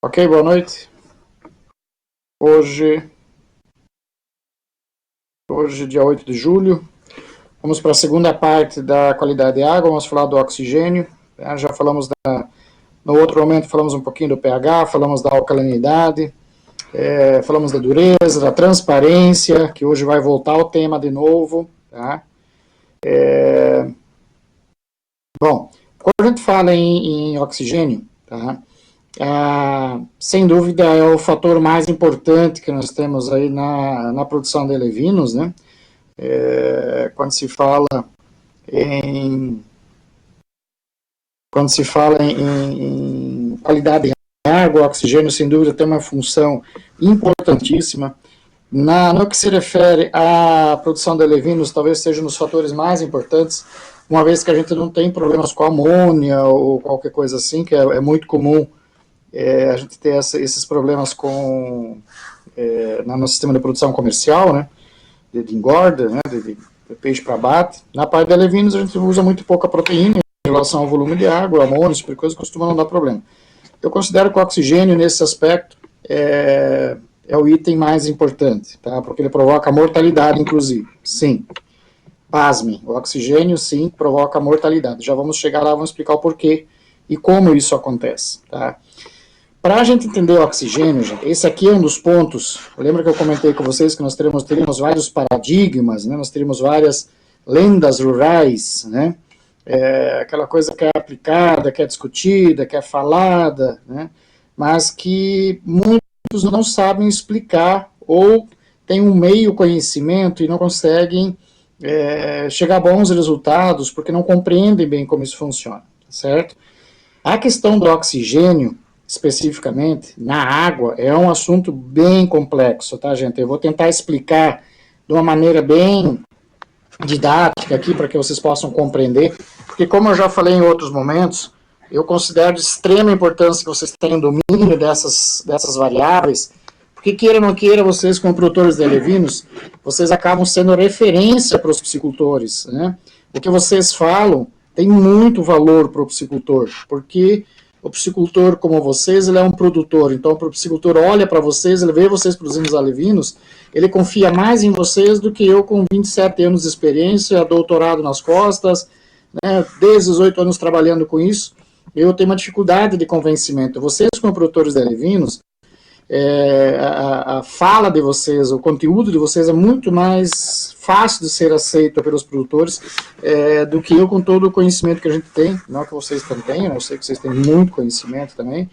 Ok, boa noite. Hoje, dia 8 de julho, vamos para a segunda parte da qualidade de água, vamos falar do oxigênio. Já falamos, no outro momento, falamos um pouquinho do pH, falamos da alcalinidade, falamos da dureza, da transparência, que hoje vai voltar ao tema de novo. Tá? Bom, quando a gente fala em oxigênio, tá? Sem dúvida é o fator mais importante que nós temos aí na produção de levinos, né? Quando se fala em qualidade de água, o oxigênio sem dúvida tem uma função importantíssima. No que se refere à produção de levinos, talvez seja um dos fatores mais importantes, uma vez que a gente não tem problemas com amônia ou qualquer coisa assim, que é muito comum a gente ter esses problemas no sistema de produção comercial, né, de engorda, né, de peixe para abate. Na parte de levinos, a gente usa muito pouca proteína em relação ao volume de água, amônio, esse tipo de coisa, costuma não dar problema. Eu considero que o oxigênio, nesse aspecto, é o item mais importante, tá? Porque ele provoca mortalidade, inclusive. Sim. Pasmem, o oxigênio, sim, provoca mortalidade. Já vamos chegar lá, vamos explicar o porquê e como isso acontece, tá? Para a gente entender o oxigênio, gente, esse aqui é um dos pontos. Lembra que eu comentei com vocês que nós teríamos vários paradigmas, né? Nós teríamos várias lendas rurais, né? Aquela coisa que é aplicada, que é discutida, que é falada, né? Mas que muitos não sabem explicar ou têm um meio conhecimento e não conseguem chegar a bons resultados porque não compreendem bem como isso funciona, certo? A questão do oxigênio, especificamente, na água, é um assunto bem complexo, tá, gente? Eu vou tentar explicar de uma maneira bem didática aqui, para que vocês possam compreender, porque como eu já falei em outros momentos, eu considero de extrema importância que vocês tenham domínio dessas variáveis, porque queira ou não queira, vocês como produtores de levinos, vocês acabam sendo referência para os piscicultores, né? O que vocês falam tem muito valor para o piscicultor, porque o piscicultor, como vocês, ele é um produtor, então o piscicultor olha para vocês, ele vê vocês produzindo os alevinos, ele confia mais em vocês do que eu com 27 anos de experiência, doutorado nas costas, né, desde os 8 anos trabalhando com isso, eu tenho uma dificuldade de convencimento. Vocês, como produtores de alevinos, a fala de vocês, o conteúdo de vocês é muito mais fácil de ser aceito pelos produtores do que eu com todo o conhecimento que a gente tem, não que vocês também tenham, eu sei que vocês têm muito conhecimento também,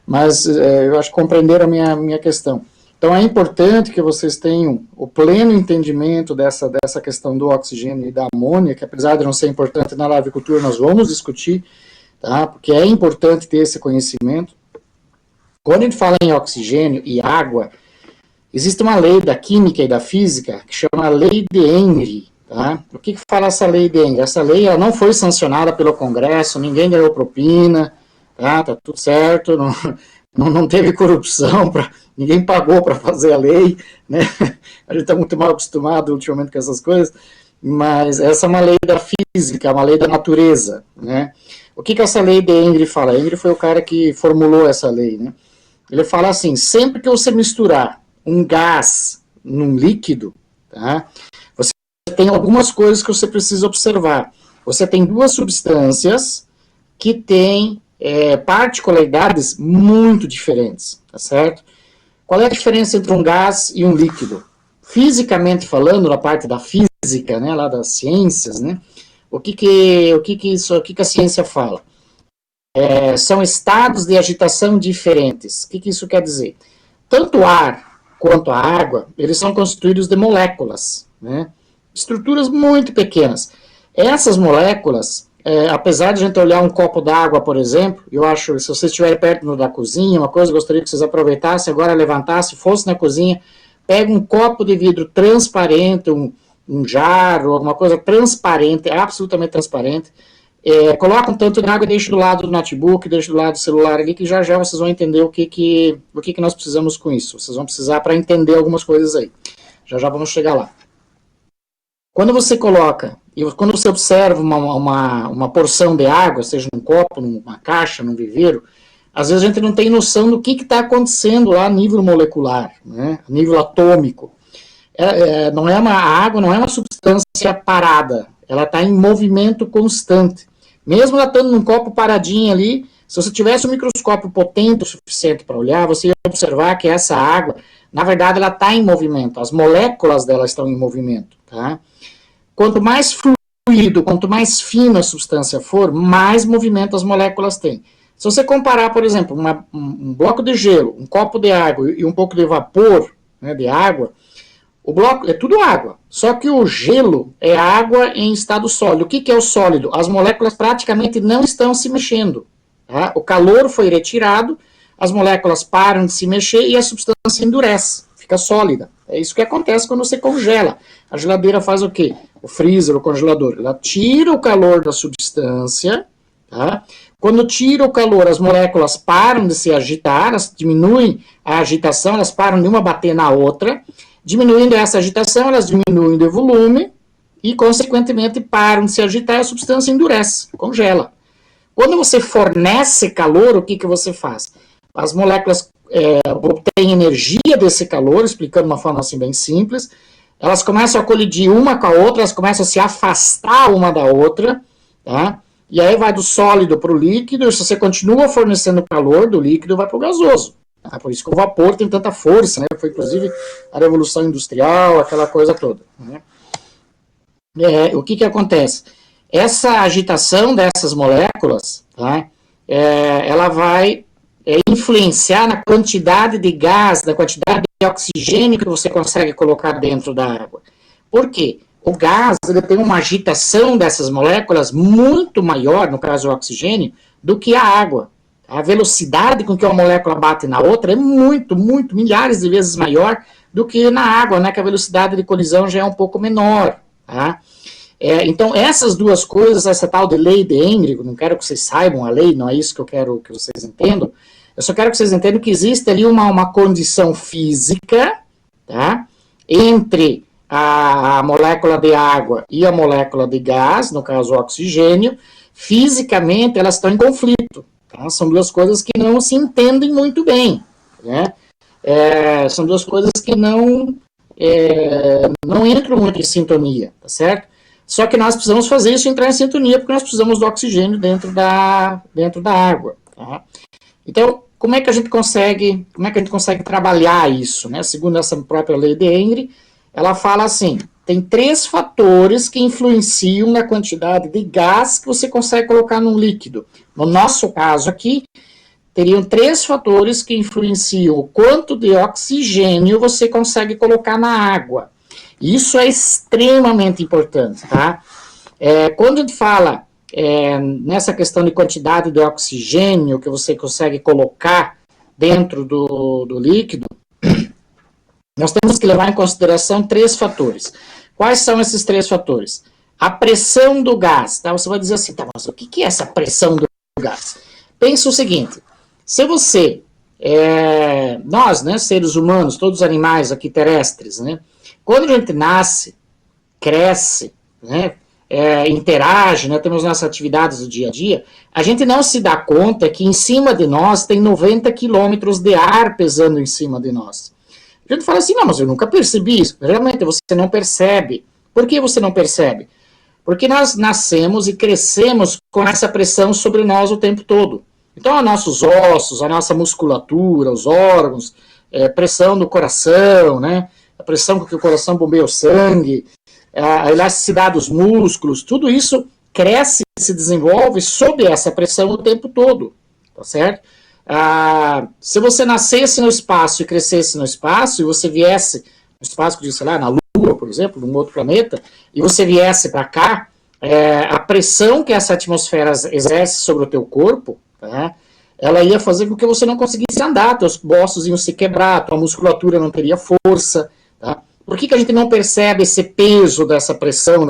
mas eu acho que compreenderam a minha questão. Então é importante que vocês tenham o pleno entendimento dessa questão do oxigênio e da amônia, que apesar de não ser importante na avicultura, nós vamos discutir, tá? Porque é importante ter esse conhecimento. Quando a gente fala em oxigênio e água, existe uma lei da química e da física que chama Lei de Henry. Tá? O que fala essa Lei de Henry? Essa lei ela não foi sancionada pelo Congresso, ninguém ganhou propina, tá tudo certo, não teve corrupção, ninguém pagou para fazer a lei, né? A gente está muito mal acostumado ultimamente com essas coisas, mas essa é uma lei da física, uma lei da natureza. Né? O que essa Lei de Henry fala? Henry foi o cara que formulou essa lei, né? Ele fala assim, sempre que você misturar um gás num líquido, tá, você tem algumas coisas que você precisa observar. Você tem duas substâncias que têm particularidades muito diferentes, tá certo? Qual é a diferença entre um gás e um líquido? Fisicamente falando, na parte da física, né, lá das ciências, né, o que a ciência fala? São estados de agitação diferentes. O que isso quer dizer? Tanto o ar quanto a água, eles são constituídos de moléculas, né? Estruturas muito pequenas. Essas moléculas, apesar de a gente olhar um copo d'água, por exemplo, eu acho, se vocês estiverem perto da cozinha, uma coisa que eu gostaria que vocês aproveitassem, agora levantassem, fosse na cozinha, pega um copo de vidro transparente, um jarro, alguma coisa transparente, absolutamente transparente, coloca um tanto de água e deixa do lado do notebook, deixa do lado do celular ali, que já vocês vão entender o que nós precisamos com isso. Vocês vão precisar para entender algumas coisas aí. Já vamos chegar lá. Quando você coloca, e quando você observa uma porção de água, seja num copo, numa caixa, num viveiro, às vezes a gente não tem noção do que está acontecendo lá a nível molecular, né, a nível atômico. A água não é uma substância parada, ela está em movimento constante. Mesmo ela estando num copo paradinho ali, se você tivesse um microscópio potente o suficiente para olhar, você ia observar que essa água, na verdade, ela está em movimento, as moléculas dela estão em movimento. Tá? Quanto mais fluido, quanto mais fina a substância for, mais movimento as moléculas têm. Se você comparar, por exemplo, um bloco de gelo, um copo de água e um pouco de vapor, né, de água, o bloco é tudo água, só que o gelo é água em estado sólido. O que é o sólido? As moléculas praticamente não estão se mexendo. Tá? O calor foi retirado, as moléculas param de se mexer e a substância endurece, fica sólida. É isso que acontece quando você congela. A geladeira faz o quê? O freezer, o congelador, ela tira o calor da substância, tá? Quando tira o calor, as moléculas param de se agitar, elas diminuem a agitação, elas param de uma bater na outra. Diminuindo essa agitação, elas diminuem de volume e, consequentemente, param de se agitar e a substância endurece, congela. Quando você fornece calor, o que você faz? As moléculas obtêm energia desse calor, explicando de uma forma assim bem simples, elas começam a colidir uma com a outra, elas começam a se afastar uma da outra, tá? E aí vai do sólido para o líquido, e se você continua fornecendo calor, do líquido vai para o gasoso. Por isso que o vapor tem tanta força, né? Foi inclusive a Revolução Industrial, aquela coisa toda. Né? O que acontece? Essa agitação dessas moléculas, tá? Ela vai influenciar na quantidade de gás, na quantidade de oxigênio que você consegue colocar dentro da água. Por quê? O gás ele tem uma agitação dessas moléculas muito maior, no caso o oxigênio, do que a água. A velocidade com que uma molécula bate na outra é muito, milhares de vezes maior do que na água, né, que a velocidade de colisão já é um pouco menor. Tá? Então, essas duas coisas, essa tal de lei de Henry, não quero que vocês saibam a lei, não é isso que eu quero que vocês entendam, eu só quero que vocês entendam que existe ali uma condição física, tá, entre a molécula de água e a molécula de gás, no caso o oxigênio, fisicamente elas estão em conflito. Tá? São duas coisas que não se entendem muito bem. Né? São duas coisas que não entram muito em sintonia, tá certo? Só que nós precisamos fazer isso entrar em sintonia, porque nós precisamos do oxigênio dentro da água. Tá? Então, como é que a gente consegue trabalhar isso? Né? Segundo essa própria lei de Henry, ela fala assim, tem 3 fatores que influenciam na quantidade de gás que você consegue colocar num líquido. No nosso caso aqui, teriam 3 fatores que influenciam o quanto de oxigênio você consegue colocar na água. Isso é extremamente importante, tá? Quando a gente fala nessa questão de quantidade de oxigênio que você consegue colocar dentro do líquido, nós temos que levar em consideração 3 fatores. Quais são esses 3 fatores? A pressão do gás. Tá? Você vai dizer assim, tá, mas o que é essa pressão do gás? Pensa o seguinte, se você, nós, né, seres humanos, todos os animais aqui terrestres, né, quando a gente nasce, cresce, né, interage, né, temos nossas atividades do dia a dia, a gente não se dá conta que em cima de nós tem 90 quilômetros de ar pesando em cima de nós. A gente fala assim, não, mas eu nunca percebi isso. Realmente, você não percebe. Por que você não percebe? Porque nós nascemos e crescemos com essa pressão sobre nós o tempo todo. Então, os nossos ossos, a nossa musculatura, os órgãos, pressão do coração, né? A pressão com que o coração bombeia o sangue, a elasticidade dos músculos, tudo isso cresce e se desenvolve sob essa pressão o tempo todo, tá certo? Se você nascesse no espaço e crescesse no espaço, e você viesse no espaço, sei lá, na Lua, por exemplo, num outro planeta, e você viesse para cá, a pressão que essa atmosfera exerce sobre o teu corpo, tá, ela ia fazer com que você não conseguisse andar, teus ossos iam se quebrar, tua musculatura não teria força. Tá? Por que a gente não percebe esse peso dessa pressão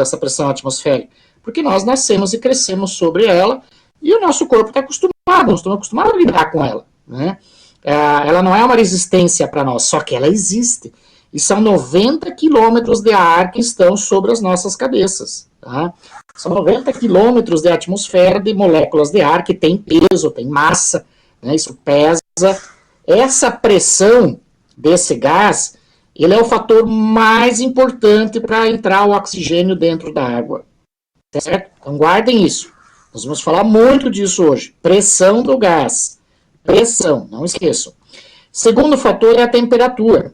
atmosférica? Porque nós nascemos e crescemos sobre ela, e o nosso corpo está acostumado, nós estamos acostumados a lidar com ela. Né? Ela não é uma resistência para nós, só que ela existe. E são 90 quilômetros de ar que estão sobre as nossas cabeças. Tá? São 90 quilômetros de atmosfera de moléculas de ar que tem peso, tem massa, né? Isso pesa. Essa pressão desse gás, ele é o fator mais importante para entrar o oxigênio dentro da água. Certo? Então guardem isso. Nós vamos falar muito disso hoje. Pressão do gás. Pressão, não esqueçam. Segundo fator é a temperatura.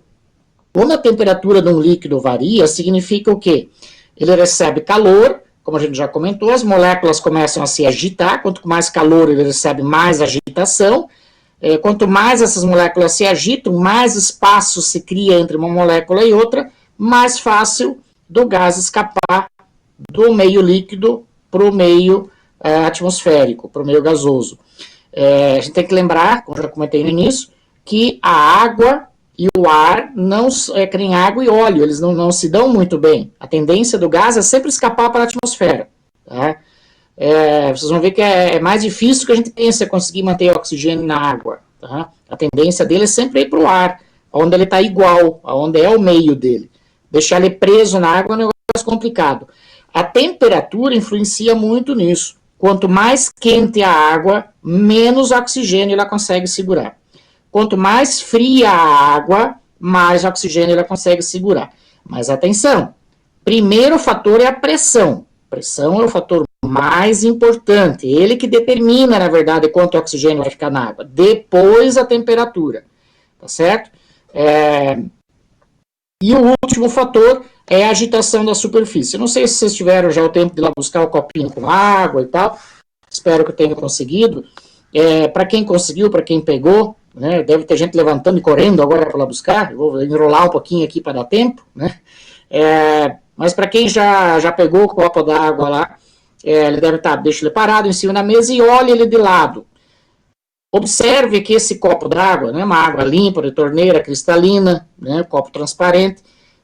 Quando a temperatura de um líquido varia, significa o quê? Ele recebe calor, como a gente já comentou, as moléculas começam a se agitar, quanto mais calor ele recebe, mais agitação. Quanto mais essas moléculas se agitam, mais espaço se cria entre uma molécula e outra, mais fácil do gás escapar do meio líquido para o meio atmosférico, para o meio gasoso. A gente tem que lembrar, como eu já comentei no início, que a água e o ar não é que nem água e óleo, eles não se dão muito bem. A tendência do gás é sempre escapar para a atmosfera. Tá? Vocês vão ver que é mais difícil que a gente pensa conseguir manter o oxigênio na água. Tá? A tendência dele é sempre ir para o ar, onde ele está igual, onde é o meio dele. Deixar ele preso na água é um negócio complicado. A temperatura influencia muito nisso. Quanto mais quente a água, menos oxigênio ela consegue segurar. Quanto mais fria a água, mais oxigênio ela consegue segurar. Mas atenção, primeiro fator é a pressão. Pressão é o fator mais importante. Ele que determina, na verdade, quanto oxigênio vai ficar na água. Depois a temperatura. Tá certo? E o último fator é a agitação da superfície. Eu não sei se vocês tiveram já o tempo de ir lá buscar o copinho com água e tal. Espero que eu tenha conseguido. Para quem conseguiu, para quem pegou, né, deve ter gente levantando e correndo agora para lá buscar. Eu vou enrolar um pouquinho aqui para dar tempo. Né? Mas para quem já pegou o copo d'água lá, ele deve estar, deixa ele parado em cima da mesa e olha ele de lado. Observe que esse copo d'água, né, uma água limpa, de torneira, cristalina, né, copo transparente,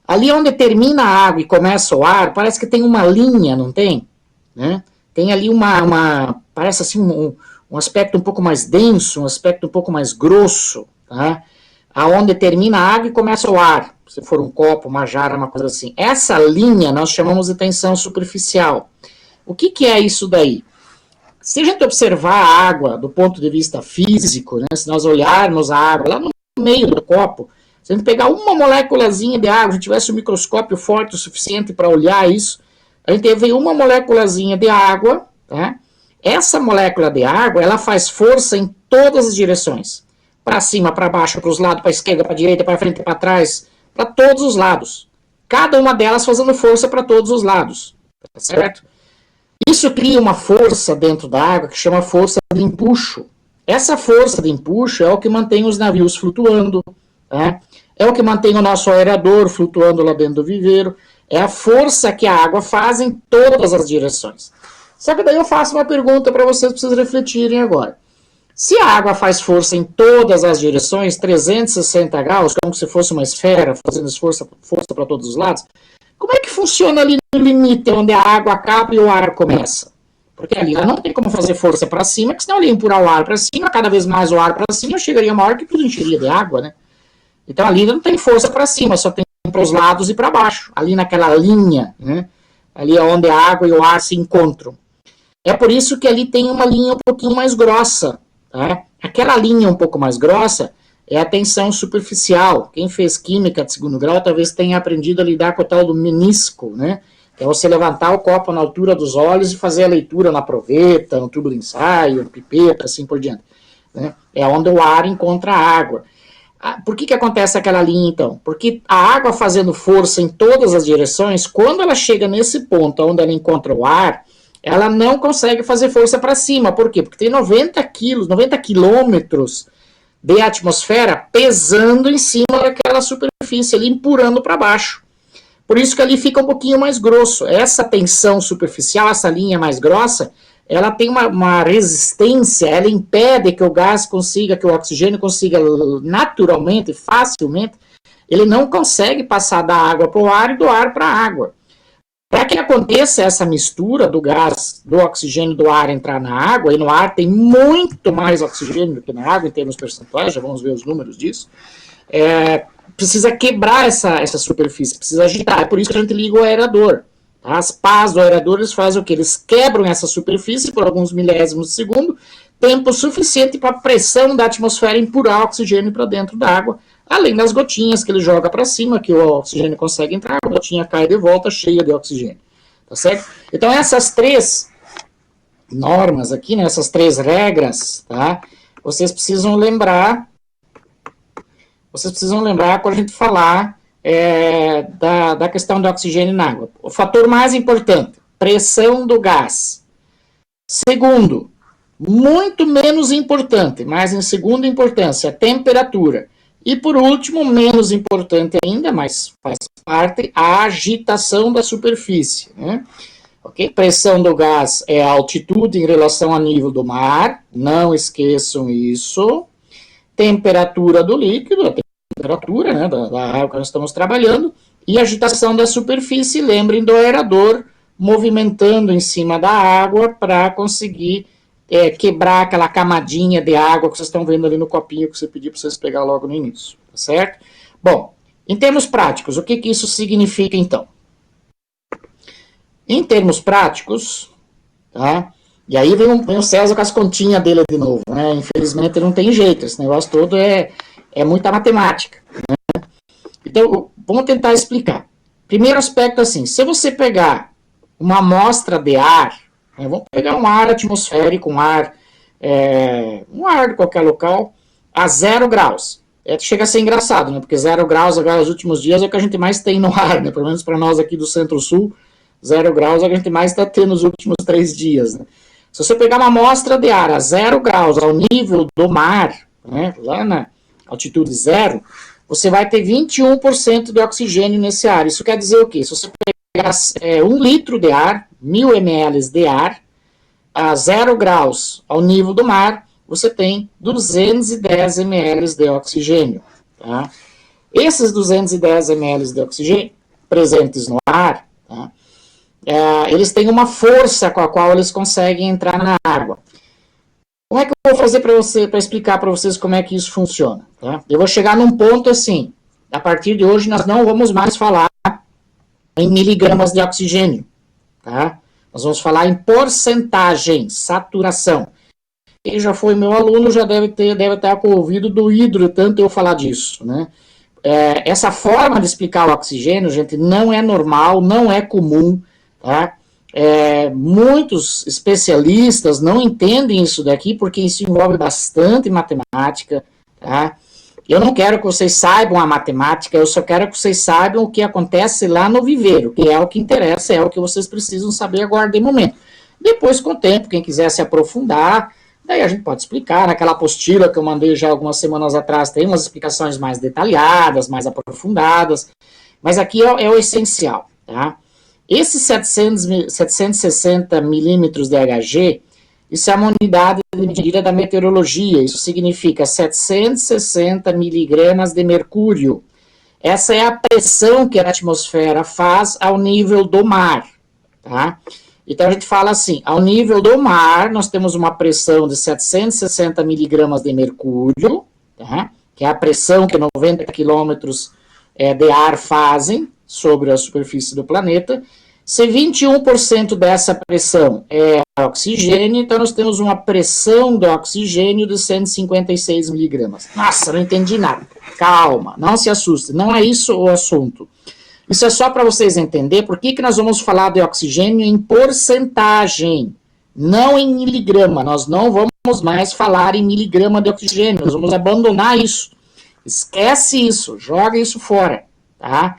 ali onde termina a água e começa o ar, parece que tem uma linha, não tem? Né? Tem ali parece assim um aspecto um pouco mais denso, um aspecto um pouco mais grosso, tá? Aonde termina a água e começa o ar, se for um copo, uma jarra, uma coisa assim. Essa linha nós chamamos de tensão superficial. O que é isso daí? Se a gente observar a água do ponto de vista físico, né, se nós olharmos a água lá no meio do copo, se a gente pegar uma moléculazinha de água, se tivesse um microscópio forte o suficiente para olhar isso, a gente vê uma moléculazinha de água, tá? Essa molécula de água, ela faz força em todas as direções. Para cima, para baixo, para os lados, para a esquerda, para a direita, para frente, para trás, para todos os lados. Cada uma delas fazendo força para todos os lados, tá certo? Isso cria uma força dentro da água que chama força de empuxo. Essa força de empuxo é o que mantém os navios flutuando, tá? É o que mantém o nosso aerador flutuando lá dentro do viveiro. É a força que a água faz em todas as direções. Só que daí eu faço uma pergunta para vocês refletirem agora. Se a água faz força em todas as direções, 360 graus, como se fosse uma esfera fazendo força para todos os lados, como é que funciona ali no limite, onde a água acaba e o ar começa? Porque ali ela não tem como fazer força para cima, porque senão ela ia empurrar o ar para cima, cada vez mais o ar para cima, chegaria uma hora que tudo encheria de água, né? Então ali não tem força para cima, só tem para os lados e para baixo, ali naquela linha, né? Ali é onde a água e o ar se encontram. É por isso que ali tem uma linha um pouquinho mais grossa, tá? Aquela linha um pouco mais grossa é a tensão superficial. Quem fez química de segundo grau talvez tenha aprendido a lidar com o tal do menisco, né? Que é você levantar o copo na altura dos olhos e fazer a leitura na proveta, no tubo de ensaio, no pipeta, assim por diante. Né? É onde o ar encontra a água. Por que acontece aquela linha, então? Porque a água fazendo força em todas as direções, quando ela chega nesse ponto onde ela encontra o ar, ela não consegue fazer força para cima. Por quê? Porque tem 90 quilômetros de atmosfera pesando em cima daquela superfície ali, empurrando para baixo. Por isso que ali fica um pouquinho mais grosso. Essa tensão superficial, essa linha mais grossa, ela tem uma resistência, ela impede que o gás consiga, que o oxigênio consiga naturalmente, facilmente, ele não consegue passar da água para o ar e do ar para a água. Para que aconteça essa mistura do gás, do oxigênio e do ar entrar na água, e no ar tem muito mais oxigênio do que na água, em termos percentuais, já vamos ver os números disso, precisa quebrar essa superfície, precisa agitar. É por isso que a gente liga o aerador. As pás do aerador, eles fazem o quê? Eles quebram essa superfície por alguns milésimos de segundo, tempo suficiente para a pressão da atmosfera empurrar oxigênio para dentro da água, além das gotinhas que ele joga para cima, que o oxigênio consegue entrar, a gotinha cai de volta cheia de oxigênio. Tá certo? Então, essas três normas aqui, né, essas três regras, tá? Vocês precisam lembrar quando a gente falar da questão do oxigênio na água. O fator mais importante, pressão do gás. Segundo, muito menos importante, mas em segunda importância, temperatura. E por último, menos importante ainda, mas faz parte, a agitação da superfície, né? Okay? Pressão do gás é a altitude em relação ao nível do mar, não esqueçam isso. Temperatura do líquido, a temperatura, né, da água que nós estamos trabalhando, e agitação da superfície, lembrem do aerador movimentando em cima da água para conseguir quebrar aquela camadinha de água que vocês estão vendo ali no copinho que você pediu para vocês pegar logo no início, tá certo? Bom, em termos práticos, o que isso significa então? Em termos práticos, tá? E aí vem o César com as continhas dele de novo, né? Infelizmente não tem jeito, esse negócio todo é muita matemática, né? Então, vamos tentar explicar. Primeiro aspecto assim, se você pegar uma amostra de ar, né, vamos pegar um ar atmosférico, um ar de qualquer local, a 0 graus. Chega a ser engraçado, né? Porque 0 graus agora nos últimos dias é o que a gente mais tem no ar, né? Pelo menos para nós aqui do Centro-Sul, 0 graus é o que a gente mais está tendo nos últimos 3 dias, né? Se você pegar uma amostra de ar a 0 graus ao nível do mar, né, lá na altitude 0, você vai ter 21% de oxigênio nesse ar. Isso quer dizer o quê? Se você pegar 1 litro de ar, 1000 ml de ar, a 0 graus ao nível do mar, você tem 210 ml de oxigênio. Tá? Esses 210 ml de oxigênio presentes no ar, tá? Eles têm uma força com a qual eles conseguem entrar na água. Como é que eu vou fazer para explicar para vocês como é que isso funciona? Tá? Eu vou chegar num ponto assim, a partir de hoje nós não vamos mais falar em miligramas de oxigênio, tá? Nós vamos falar em porcentagem, saturação. Quem já foi meu aluno já deve estar com o ouvido doído de tanto eu falar disso, né? Essa forma de explicar o oxigênio, gente, não é normal, não é comum, tá? Muitos especialistas não entendem isso daqui porque isso envolve bastante matemática, tá? Eu não quero que vocês saibam a matemática, eu só quero que vocês saibam o que acontece lá no viveiro, que é o que interessa, é o que vocês precisam saber agora de momento. Depois, com o tempo, quem quiser se aprofundar, daí a gente pode explicar. Naquela apostila que eu mandei já algumas semanas atrás, tem umas explicações mais detalhadas, mais aprofundadas, mas aqui é o essencial, tá? Esses 760 milímetros de Hg, isso é uma unidade de medida da meteorologia, isso significa 760 miligramas de mercúrio. Essa é a pressão que a atmosfera faz ao nível do mar, tá? Então a gente fala assim, ao nível do mar, nós temos uma pressão de 760 miligramas de mercúrio, tá? Que é a pressão que 90 quilômetros de ar fazem sobre a superfície do planeta. Se 21% dessa pressão é oxigênio, então nós temos uma pressão do oxigênio de 156 miligramas. Nossa, não entendi nada. Calma, não se assuste, não é isso o assunto. Isso é só para vocês entenderem por que nós vamos falar de oxigênio em porcentagem, não em miligrama. Nós não vamos mais falar em miligrama de oxigênio, nós vamos abandonar isso. Esquece isso, joga isso fora, tá?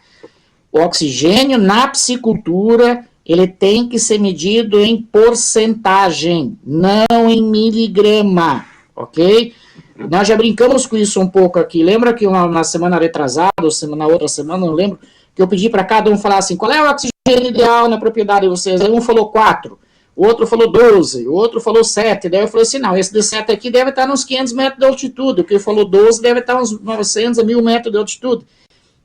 O oxigênio na psicultura, ele tem que ser medido em porcentagem, não em miligrama, ok? Nós já brincamos com isso um pouco aqui. Lembra que na semana retrasada, ou na outra semana, não lembro, que eu pedi para cada um falar assim, qual é o oxigênio ideal na propriedade de vocês? Aí um falou 4, o outro falou 12, o outro falou 7, daí eu falei assim, não, esse de 7 aqui deve estar uns 500 metros de altitude, o que falou 12 deve estar uns 900 a 1000 metros de altitude.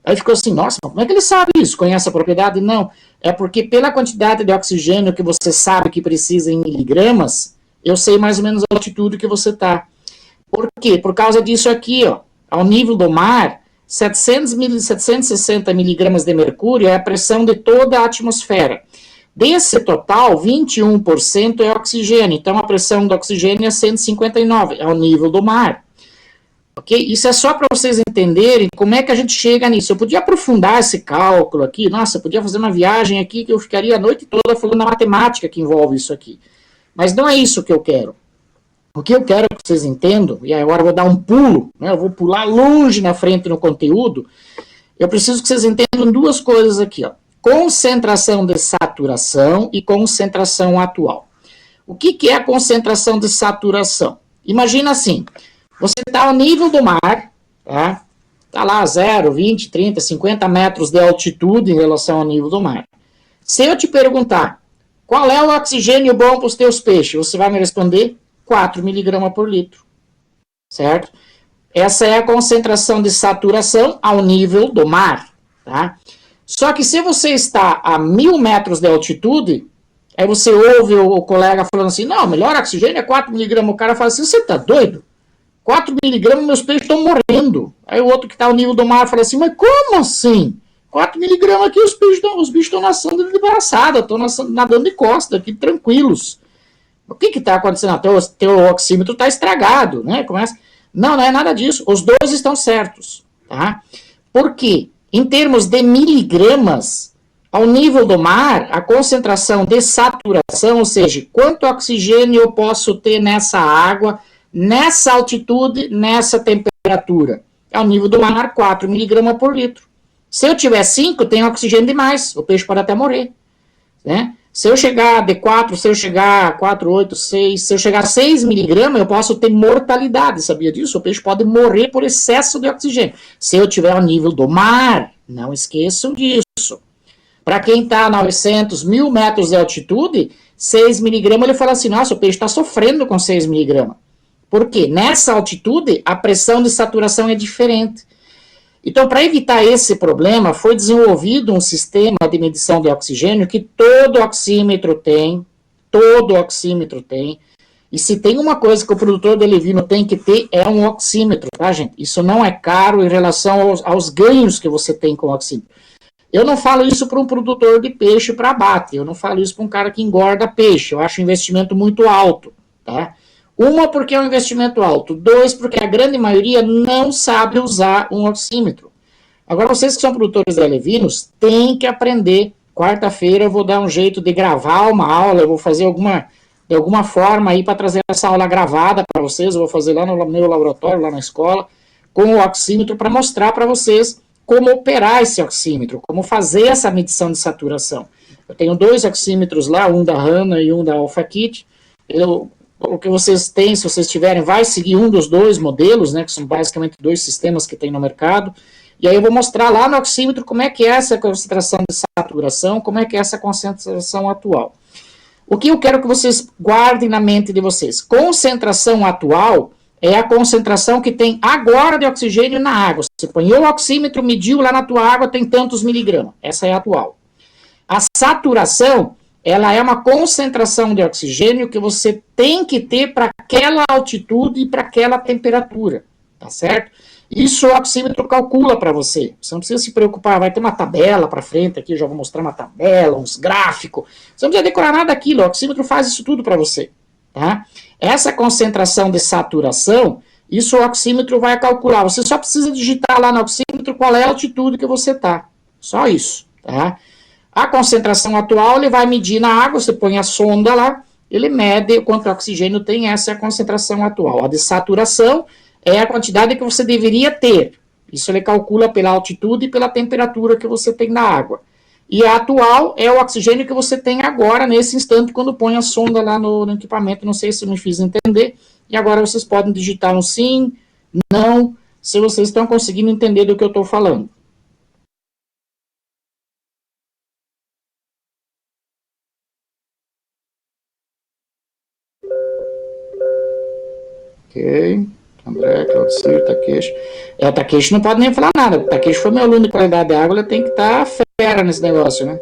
Aí ficou assim, nossa, como é que ele sabe isso? Conhece a propriedade? Não, é porque pela quantidade de oxigênio que você sabe que precisa em miligramas, eu sei mais ou menos a altitude que você está. Por quê? Por causa disso aqui, ó, ao nível do mar, 760 miligramas de mercúrio é a pressão de toda a atmosfera. Desse total, 21% é oxigênio. Então, a pressão do oxigênio é 159, é o nível do mar. Ok? Isso é só para vocês entenderem como é que a gente chega nisso. Eu podia aprofundar esse cálculo aqui. Nossa, eu podia fazer uma viagem aqui que eu ficaria a noite toda falando da matemática que envolve isso aqui. Mas não é isso que eu quero. O que eu quero que vocês entendam, e agora eu vou dar um pulo, né? Eu vou pular longe na frente no conteúdo. Eu preciso que vocês entendam duas coisas aqui, ó. Concentração de saturação e concentração atual. O que é a concentração de saturação? Imagina assim, você está ao nível do mar, tá? Está lá 0, 20, 30, 50 metros de altitude em relação ao nível do mar. Se eu te perguntar, qual é o oxigênio bom para os teus peixes? Você vai me responder 4 miligramas por litro, certo? Essa é a concentração de saturação ao nível do mar, tá? Só que se você está a 1.000 metros de altitude, aí você ouve o colega falando assim, não, melhor oxigênio é 4 miligramas. O cara fala assim, você está doido? 4 miligramas, meus peixes estão morrendo. Aí o outro que está ao nível do mar fala assim, mas como assim? 4 miligramas aqui, os bichos estão nadando de braçada, estão nadando de costa, aqui tranquilos. O que está acontecendo? Teu oxímetro está estragado, né? Começa... Não é nada disso. Os dois estão certos, tá? Por quê? Em termos de miligramas, ao nível do mar, a concentração de saturação, ou seja, quanto oxigênio eu posso ter nessa água, nessa altitude, nessa temperatura. Ao nível do mar, 4 miligramas por litro. Se eu tiver 5, tem oxigênio demais. O peixe pode até morrer, né? Se eu chegar de 4, se eu chegar a 4, 8, 6, se eu chegar a 6 miligramas, eu posso ter mortalidade, sabia disso? O peixe pode morrer por excesso de oxigênio. Se eu tiver ao nível do mar, não esqueçam disso. Para quem está a 900, 1.000 metros de altitude, 6 miligramas, ele fala assim, nossa, o peixe está sofrendo com 6 miligramas. Por quê? Nessa altitude, a pressão de saturação é diferente. Então, para evitar esse problema, foi desenvolvido um sistema de medição de oxigênio que todo oxímetro tem, e se tem uma coisa que o produtor de levino tem que ter, é um oxímetro, tá, gente? Isso não é caro em relação aos ganhos que você tem com o oxímetro. Eu não falo isso para um produtor de peixe para abate, eu não falo isso para um cara que engorda peixe, eu acho o investimento muito alto, tá? Uma, porque é um investimento alto. 2, porque a grande maioria não sabe usar um oxímetro. Agora, vocês que são produtores de alevinos, têm que aprender. Quarta-feira eu vou dar um jeito de gravar uma aula, eu vou fazer de alguma forma aí para trazer essa aula gravada para vocês, eu vou fazer lá no meu laboratório, lá na escola, com o oxímetro, para mostrar para vocês como operar esse oxímetro, como fazer essa medição de saturação. Eu tenho 2 oxímetros lá, um da Hanna e um da AlphaKit. O que vocês têm, se vocês tiverem, vai seguir um dos 2 modelos, né, que são basicamente 2 sistemas que tem no mercado, e aí eu vou mostrar lá no oxímetro como é que é essa concentração de saturação, como é que é essa concentração atual. O que eu quero que vocês guardem na mente de vocês? Concentração atual é a concentração que tem agora de oxigênio na água. Você põe o oxímetro, mediu lá na tua água, tem tantos miligramas. Essa é a atual. A saturação, ela é uma concentração de oxigênio que você tem que ter para aquela altitude e para aquela temperatura, tá certo? Isso o oxímetro calcula para você. Você não precisa se preocupar, vai ter uma tabela para frente aqui, já vou mostrar uma tabela, uns gráficos. Você não precisa decorar nada daquilo, o oxímetro faz isso tudo para você, tá? Essa concentração de saturação, isso o oxímetro vai calcular. Você só precisa digitar lá no oxímetro qual é a altitude que você tá. Só isso, tá? A concentração atual, ele vai medir na água, você põe a sonda lá, ele mede quanto oxigênio tem, essa é a concentração atual. A de saturação é a quantidade que você deveria ter. Isso ele calcula pela altitude e pela temperatura que você tem na água. E a atual é o oxigênio que você tem agora, nesse instante, quando põe a sonda lá no equipamento. Não sei se eu me fiz entender. E agora vocês podem digitar um sim, não, se vocês estão conseguindo entender do que eu estou falando. Ok. André, Claudicir, Takeshi. O Takeshi não pode nem falar nada. O Takeshi foi meu aluno de qualidade de água, ele tem que estar fera nesse negócio, né?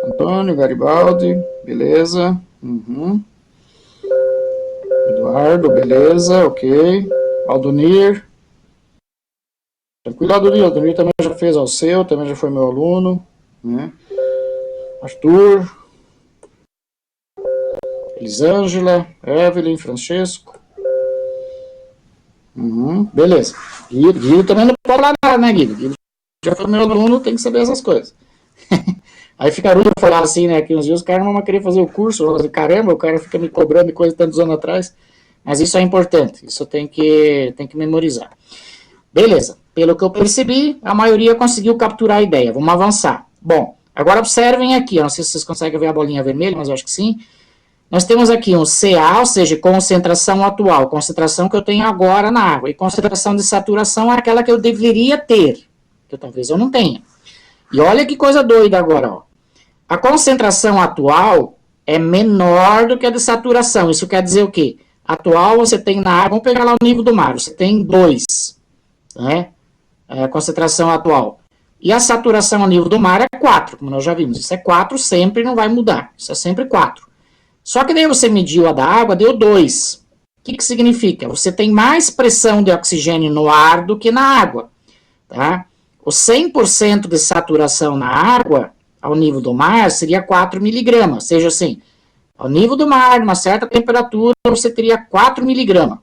Antônio, Garibaldi, beleza. Uhum. Eduardo, beleza, ok. Aldonir. Tranquilo, Aldonir. Aldonir também já fez ao seu, também já foi meu aluno. Né? Arthur. Elisângela, Evelyn, Francesco. Beleza. Guido também não pode falar nada, né, Guido? Guido já foi meu aluno, tem que saber essas coisas. Aí fica ruim falar assim, né? Que uns dias os caras não vão querer fazer o curso. Eu vou dizer, caramba, o cara fica me cobrando de coisa tantos anos atrás. Mas isso é importante. Isso tem que memorizar. Beleza. Pelo que eu percebi, a maioria conseguiu capturar a ideia. Vamos avançar. Bom, agora observem aqui. Eu não sei se vocês conseguem ver a bolinha vermelha, mas eu acho que sim. Nós temos aqui um CA, ou seja, concentração atual, concentração que eu tenho agora na água. E concentração de saturação é aquela que eu deveria ter, que talvez eu não tenha. E olha que coisa doida agora, ó. A concentração atual é menor do que a de saturação. Isso quer dizer o quê? Atual você tem na água, vamos pegar lá o nível do mar, você tem 2, né? A concentração atual. E a saturação ao nível do mar é 4, como nós já vimos. Isso é 4, sempre não vai mudar. Isso é sempre 4. Só que daí você mediu a da água, deu 2. O que significa? Você tem mais pressão de oxigênio no ar do que na água. Tá? O 100% de saturação na água, ao nível do mar, seria 4 miligramas. Ou seja, assim, ao nível do mar, numa certa temperatura, você teria 4 miligramas.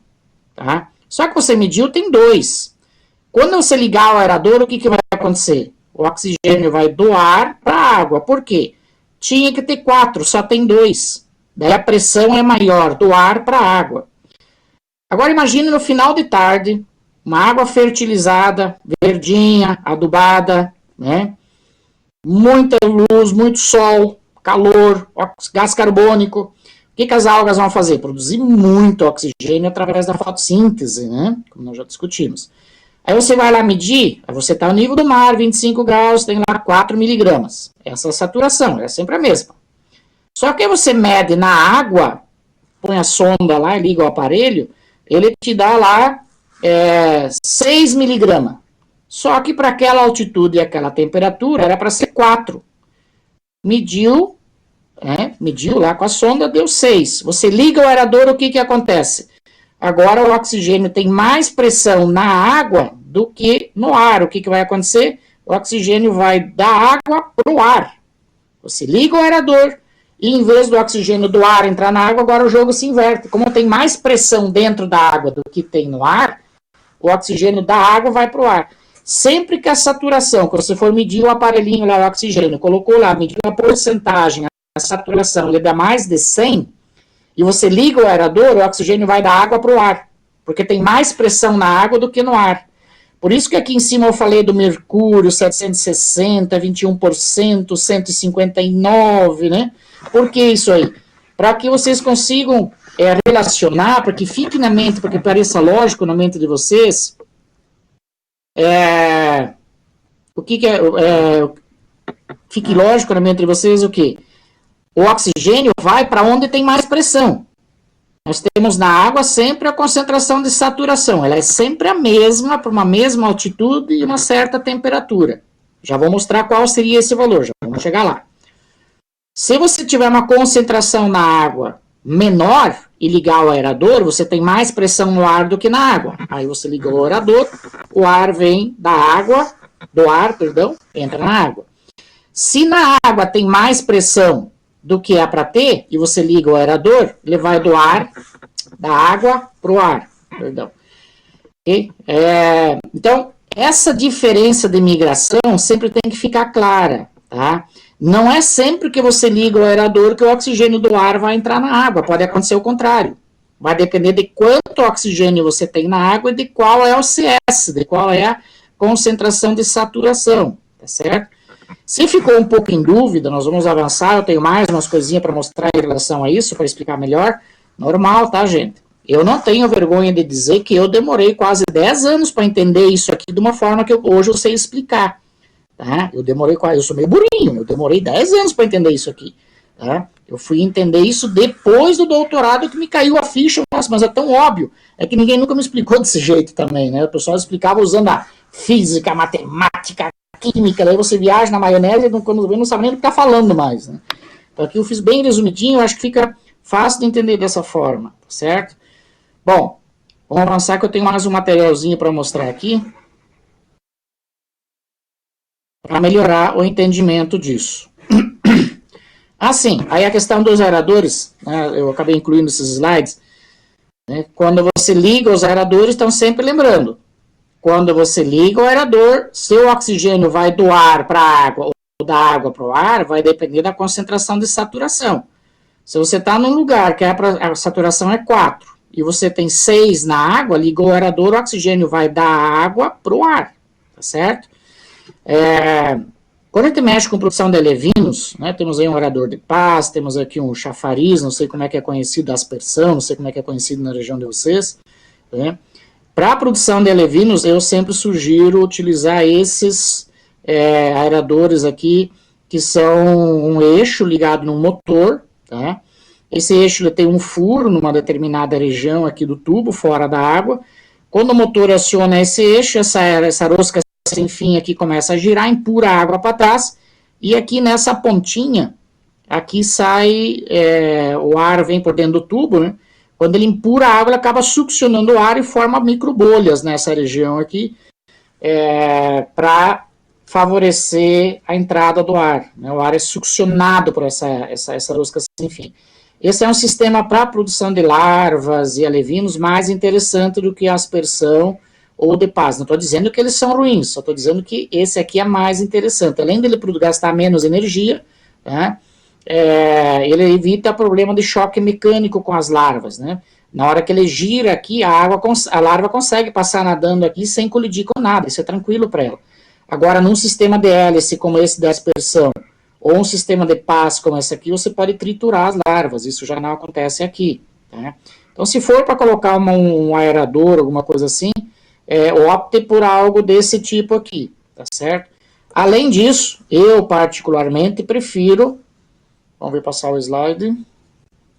Tá? Só que você mediu, tem 2. Quando você ligar o aerador, o que vai acontecer? O oxigênio vai do ar para a água. Por quê? Tinha que ter 4, só tem 2. Daí a pressão é maior do ar para a água. Agora imagine no final de tarde, uma água fertilizada, verdinha, adubada, né? Muita luz, muito sol, calor, gás carbônico. O que as algas vão fazer? Produzir muito oxigênio através da fotossíntese, né? Como nós já discutimos. Aí você vai lá medir, aí você está no nível do mar, 25 graus, tem lá 4 miligramas. Essa é a saturação, é sempre a mesma. Só que você mede na água, põe a sonda lá, liga o aparelho, ele te dá lá 6 miligramas. Só que para aquela altitude e aquela temperatura era para ser 4. Mediu lá com a sonda, deu 6. Você liga o aerador, o que acontece? Agora o oxigênio tem mais pressão na água do que no ar. O que vai acontecer? O oxigênio vai da água para o ar. Você liga o aerador, e em vez do oxigênio do ar entrar na água, agora o jogo se inverte. Como tem mais pressão dentro da água do que tem no ar, o oxigênio da água vai para o ar. Sempre que a saturação, quando você for medir o aparelhinho lá, o oxigênio, colocou lá, mediu a porcentagem, a saturação, ele dá mais de 100, e você liga o aerador, o oxigênio vai da água para o ar. Porque tem mais pressão na água do que no ar. Por isso que aqui em cima eu falei do mercúrio, 760, 21%, 159, né? Por que isso aí? Para que vocês consigam relacionar, para que fique na mente, para que pareça lógico na mente de vocês, fique lógico na mente de vocês o quê? O oxigênio vai para onde tem mais pressão. Nós temos na água sempre a concentração de saturação. Ela é sempre a mesma, para uma mesma altitude e uma certa temperatura. Já vou mostrar qual seria esse valor, já vamos chegar lá. Se você tiver uma concentração na água menor e ligar o aerador, você tem mais pressão no ar do que na água. Aí você liga o aerador, o ar vem da água, entra na água. Se na água tem mais pressão do que é para ter, e você liga o aerador, ele vai do ar, da água para o ar. Okay? Então, essa diferença de migração sempre tem que ficar clara, tá? Não é sempre que você liga o aerador que o oxigênio do ar vai entrar na água, pode acontecer o contrário. Vai depender de quanto oxigênio você tem na água e de qual é o CS, de qual é a concentração de saturação, tá certo? Se ficou um pouco em dúvida, nós vamos avançar, eu tenho mais umas coisinhas para mostrar em relação a isso, para explicar melhor. Normal, tá, gente? Eu não tenho vergonha de dizer que eu demorei quase 10 anos para entender isso aqui de uma forma que hoje eu sei explicar. Tá? Eu sou meio burrinho, eu demorei 10 anos para entender isso aqui. Tá? Eu fui entender isso depois do doutorado que me caiu a ficha, nossa, mas é tão óbvio. É que ninguém nunca me explicou desse jeito também, né? O pessoal explicava usando a física, a matemática, a química, daí você viaja na maionese e quando vê não sabe nem o que está falando mais. Né? Então aqui eu fiz bem resumidinho, acho que fica fácil de entender dessa forma, tá certo? Bom, vamos avançar que eu tenho mais um materialzinho para mostrar aqui, para melhorar o entendimento disso. sim, aí a questão dos aeradores, né, eu acabei incluindo esses slides, né, quando você liga os aeradores, estão sempre lembrando, quando você liga o aerador, se o oxigênio vai do ar para a água ou da água para o ar, vai depender da concentração de saturação. Se você está num lugar que a saturação é 4 e você tem 6 na água, ligou o aerador, o oxigênio vai da água para o ar, tá certo? Quando a gente mexe com produção de alevinos, né, temos aí um aerador de paz, temos aqui um chafariz, não sei como é que é conhecido, aspersão, não sei como é que é conhecido na região de vocês, né? Para a produção de alevinos, eu sempre sugiro utilizar esses aeradores aqui, que são um eixo ligado num motor, tá? Esse eixo ele tem um furo numa determinada região aqui do tubo, fora da água. Quando o motor aciona esse eixo, essa rosca sem fim aqui começa a girar, empurra a água para trás, e aqui nessa pontinha, aqui sai, o ar vem por dentro do tubo, né? Quando ele empurra a água, ele acaba succionando o ar e forma microbolhas nessa região aqui, para favorecer a entrada do ar, né? O ar é succionado por essa rosca sem fim. Esse é um sistema para a produção de larvas e alevinos mais interessante do que a aspersão ou de paz. Não estou dizendo que eles são ruins, só estou dizendo que esse aqui é mais interessante. Além dele gastar menos energia, né, ele evita problema de choque mecânico com as larvas, né? Na hora que ele gira aqui, a larva consegue passar nadando aqui sem colidir com nada, isso é tranquilo para ela. Agora, num sistema de hélice como esse da aspersão, ou um sistema de paz como esse aqui, você pode triturar as larvas, isso já não acontece aqui, tá? Então, se for para colocar um aerador, alguma coisa assim, opte por algo desse tipo aqui, tá certo? Além disso, eu particularmente prefiro, vamos ver passar o slide,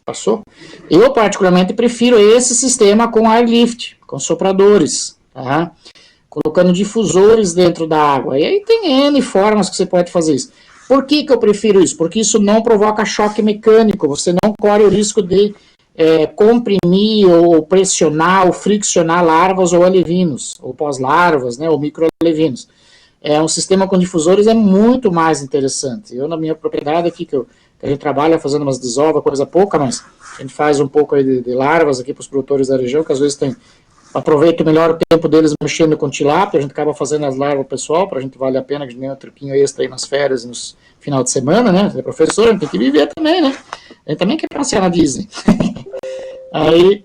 passou? Eu particularmente prefiro esse sistema com airlift, com sopradores, tá? Colocando difusores dentro da água, e aí tem N formas que você pode fazer isso. Por que eu prefiro isso? Porque isso não provoca choque mecânico, você não corre o risco de comprimir ou pressionar ou friccionar larvas ou alevinos, ou pós-larvas, né, ou microalevinos. Um sistema com difusores é muito mais interessante. Eu, na minha propriedade aqui, que a gente trabalha fazendo umas desovas, coisa pouca, mas a gente faz um pouco aí de larvas aqui para os produtores da região, que às vezes aproveita melhor o tempo deles mexendo com tilápia, a gente acaba fazendo as larvas pessoal, para a gente vale a pena, que a gente ganha um truquinho extra aí nas férias e nos final de semana, né? Você é professor, a gente tem que viver também, né? A gente também quer passear na Disney. Aí,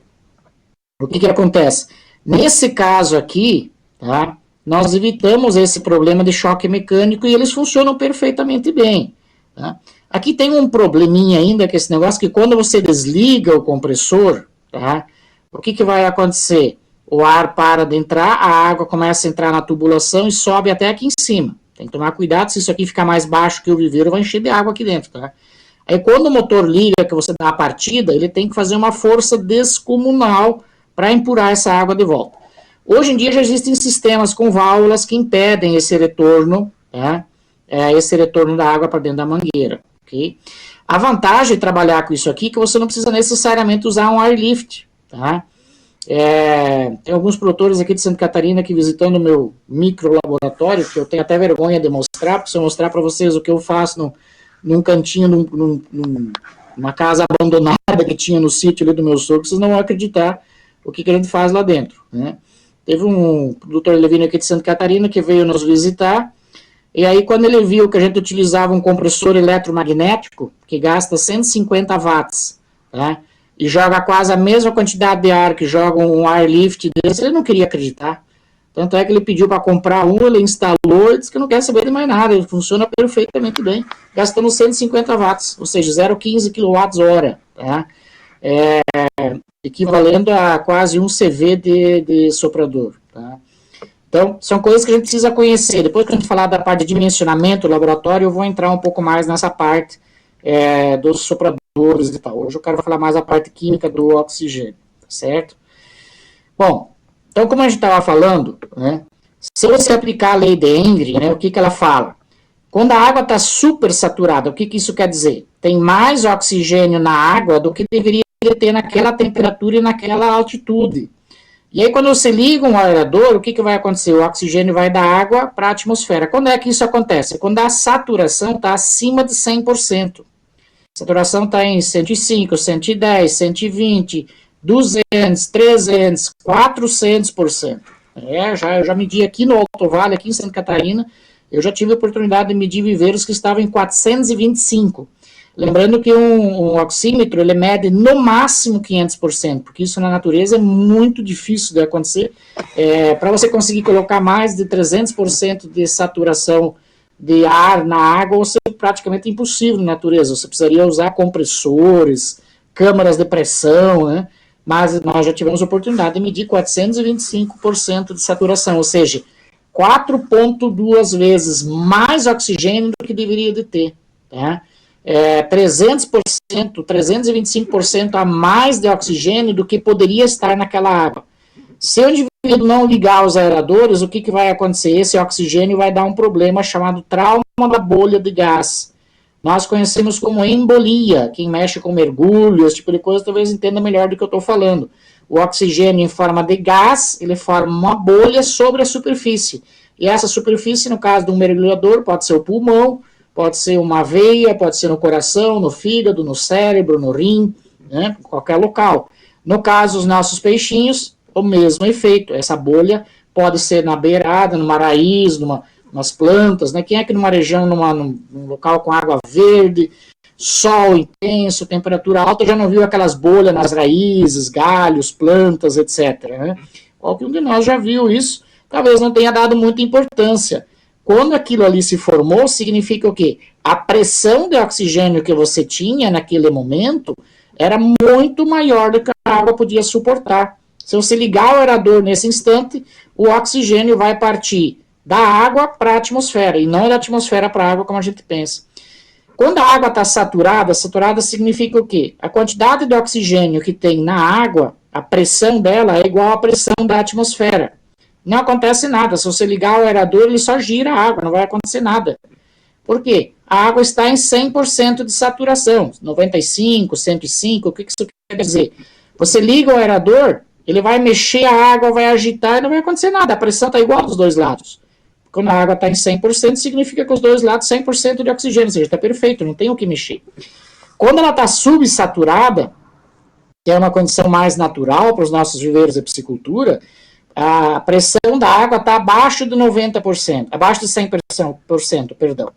o que acontece? Nesse caso aqui, tá? Nós evitamos esse problema de choque mecânico e eles funcionam perfeitamente bem, tá? Aqui tem um probleminha ainda, que esse negócio, que quando você desliga o compressor, tá? O que vai acontecer? O ar para de entrar, a água começa a entrar na tubulação e sobe até aqui em cima. Tem que tomar cuidado, se isso aqui ficar mais baixo que o viveiro, vai encher de água aqui dentro, tá? Aí quando o motor liga, que você dá a partida, ele tem que fazer uma força descomunal para empurrar essa água de volta. Hoje em dia já existem sistemas com válvulas que impedem esse retorno, tá? Esse retorno da água para dentro da mangueira, ok? A vantagem de trabalhar com isso aqui é que você não precisa necessariamente usar um airlift, tá? Tem alguns produtores aqui de Santa Catarina que visitando o meu micro laboratório, que eu tenho até vergonha de mostrar, porque se eu mostrar para vocês o que eu faço num cantinho, numa casa abandonada que tinha no sítio ali do meu sogro, vocês não vão acreditar o que a gente faz lá dentro, né? Teve um produtor alevino aqui de Santa Catarina que veio nos visitar, e aí quando ele viu que a gente utilizava um compressor eletromagnético que gasta 150 watts, tá? E joga quase a mesma quantidade de ar que joga um airlift desse, ele não queria acreditar. Tanto é que ele pediu para comprar um, ele instalou e disse que não quer saber de mais nada, ele funciona perfeitamente bem, gastando 150 watts, ou seja, 0,15 kWh, tá? Equivalendo a quase um CV de soprador, tá? Então, são coisas que a gente precisa conhecer. Depois que a gente falar da parte de dimensionamento do laboratório, eu vou entrar um pouco mais nessa parte dos sopradores e tal. Hoje eu quero falar mais a parte química do oxigênio, certo? Bom, então como a gente estava falando, né, se você aplicar a lei de Engre, né, o que ela fala? Quando a água está super saturada, o que isso quer dizer? Tem mais oxigênio na água do que deveria ter naquela temperatura e naquela altitude. E aí, quando você liga um aerador, o que vai acontecer? O oxigênio vai da água para a atmosfera. Quando é que isso acontece? Quando a saturação está acima de 100%. A saturação está em 105, 110, 120, 200, 300, 400%. Eu já medi aqui no Alto Vale, aqui em Santa Catarina, eu já tive a oportunidade de medir viveiros que estavam em 425. Lembrando que um oxímetro, ele mede no máximo 500%, porque isso na natureza é muito difícil de acontecer. Para você conseguir colocar mais de 300% de saturação de ar na água, você é praticamente impossível na natureza. Você precisaria usar compressores, câmaras de pressão, né? Mas nós já tivemos a oportunidade de medir 425% de saturação, ou seja, 4,2 vezes mais oxigênio do que deveria de ter, tá? 300%, 325% a mais de oxigênio do que poderia estar naquela água. Se o indivíduo não ligar os aeradores, o que vai acontecer? Esse oxigênio vai dar um problema chamado trauma da bolha de gás. Nós conhecemos como embolia. Quem mexe com mergulho, esse tipo de coisa, talvez entenda melhor do que eu estou falando. O oxigênio em forma de gás, ele forma uma bolha sobre a superfície. E essa superfície, no caso de um mergulhador, pode ser o pulmão, pode ser uma veia, pode ser no coração, no fígado, no cérebro, no rim, né, qualquer local. No caso dos nossos peixinhos, o mesmo efeito. Essa bolha pode ser na beirada, numa raiz, nas plantas, né? Quem é que numa região, num local com água verde, sol intenso, temperatura alta, já não viu aquelas bolhas nas raízes, galhos, plantas, etc. Né? Qualquer um de nós já viu isso, talvez não tenha dado muita importância. Quando aquilo ali se formou, significa o quê? A pressão de oxigênio que você tinha naquele momento era muito maior do que a água podia suportar. Se você ligar o aerador nesse instante, o oxigênio vai partir da água para a atmosfera, e não da atmosfera para a água como a gente pensa. Quando a água está saturada, saturada significa o quê? A quantidade de oxigênio que tem na água, a pressão dela é igual à pressão da atmosfera. Não acontece nada, se você ligar o aerador, ele só gira a água, não vai acontecer nada. Por quê? A água está em 100% de saturação, 95, 105, o que isso quer dizer? Você liga o aerador, ele vai mexer a água, vai agitar e não vai acontecer nada. A pressão está igual dos dois lados. Quando a água está em 100%, significa que os dois lados 100% de oxigênio, ou seja, está perfeito, não tem o que mexer. Quando ela está subsaturada, que é uma condição mais natural para os nossos viveiros de piscicultura, a pressão da água está abaixo de 90%, abaixo de 100%, perdão.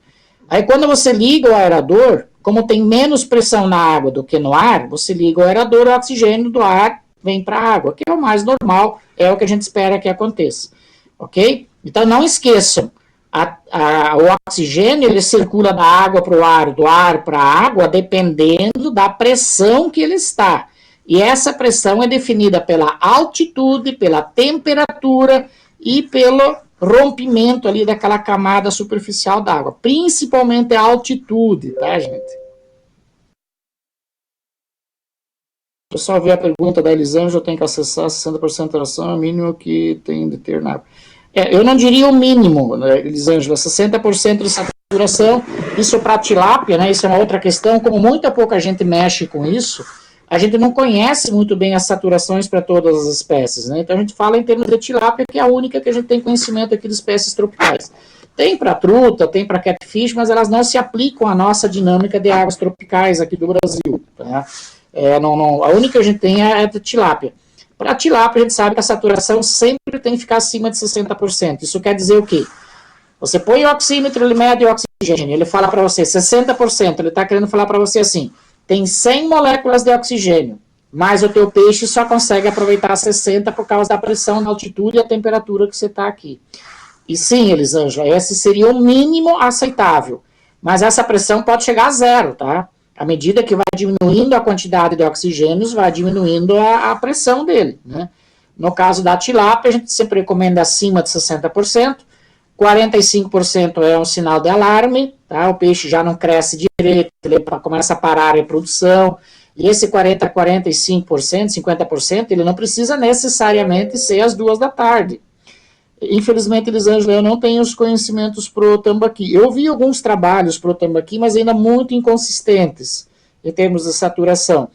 Aí quando você liga o aerador, como tem menos pressão na água do que no ar, você liga o aerador, o oxigênio do ar vem para a água, que é o mais normal, é o que a gente espera que aconteça, ok? Então não esqueçam, o oxigênio ele circula da água para o ar, do ar para a água, dependendo da pressão que ele está. E essa pressão é definida pela altitude, pela temperatura e pelo rompimento ali daquela camada superficial da água. Principalmente a altitude, tá, gente? Eu só vi a pergunta da Elisângela, eu tenho que acessar 60% de saturação, é o mínimo que tem de ter na água. Eu não diria o mínimo, né, Elisângela, 60% de saturação, isso para tilápia, né, isso é uma outra questão, como muita pouca gente mexe com isso, a gente não conhece muito bem as saturações para todas as espécies, né, então a gente fala em termos de tilápia, que é a única que a gente tem conhecimento aqui de espécies tropicais. Tem para truta, tem para catfish, mas elas não se aplicam à nossa dinâmica de águas tropicais aqui do Brasil, tá? A única que a gente tem é a tilápia. Para a tilápia, a gente sabe que a saturação sempre tem que ficar acima de 60%. Isso quer dizer o quê? Você põe o oxímetro, ele mede o oxigênio, ele fala para você 60%, ele está querendo falar para você assim, tem 100 moléculas de oxigênio, mas o teu peixe só consegue aproveitar 60 por causa da pressão, da altitude e a temperatura que você está aqui. E sim, Elisângela, esse seria o mínimo aceitável, mas essa pressão pode chegar a zero, tá? À medida que vai diminuindo a quantidade de oxigênios, vai diminuindo a pressão dele, né? No caso da tilápia, a gente sempre recomenda acima de 60%, 45% é um sinal de alarme, tá? O peixe já não cresce direito, ele começa a parar a reprodução, e esse 45%, 50%, ele não precisa necessariamente ser às 2 da tarde. Infelizmente, Elisângela, eu não tenho os conhecimentos pro tambaqui. Eu vi alguns trabalhos pro tambaqui, mas ainda muito inconsistentes em termos de saturação.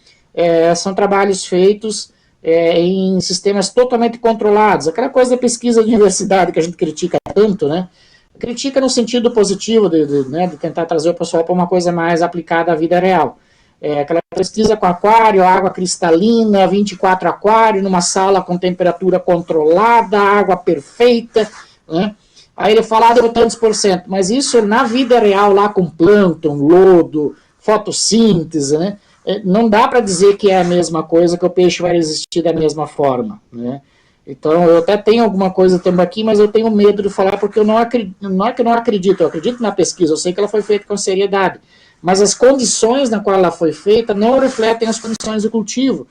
São trabalhos feitos em sistemas totalmente controlados. Aquela coisa da pesquisa de universidade que a gente critica tanto, né? Critica no sentido positivo de tentar trazer o pessoal para uma coisa mais aplicada à vida real. aquela pesquisa com aquário, água cristalina, 24 aquários, numa sala com temperatura controlada, água perfeita, né? Aí ele fala, deu tantos por cento, mas isso na vida real, lá com plâncton, lodo, fotossíntese, né? Não dá para dizer que é a mesma coisa, que o peixe vai existir da mesma forma, né? Então, eu até tenho alguma coisa também aqui, mas eu tenho medo de falar porque eu não acredito, não é que eu não acredito, eu acredito na pesquisa, eu sei que ela foi feita com seriedade, mas as condições na qual ela foi feita não refletem as condições de cultivo.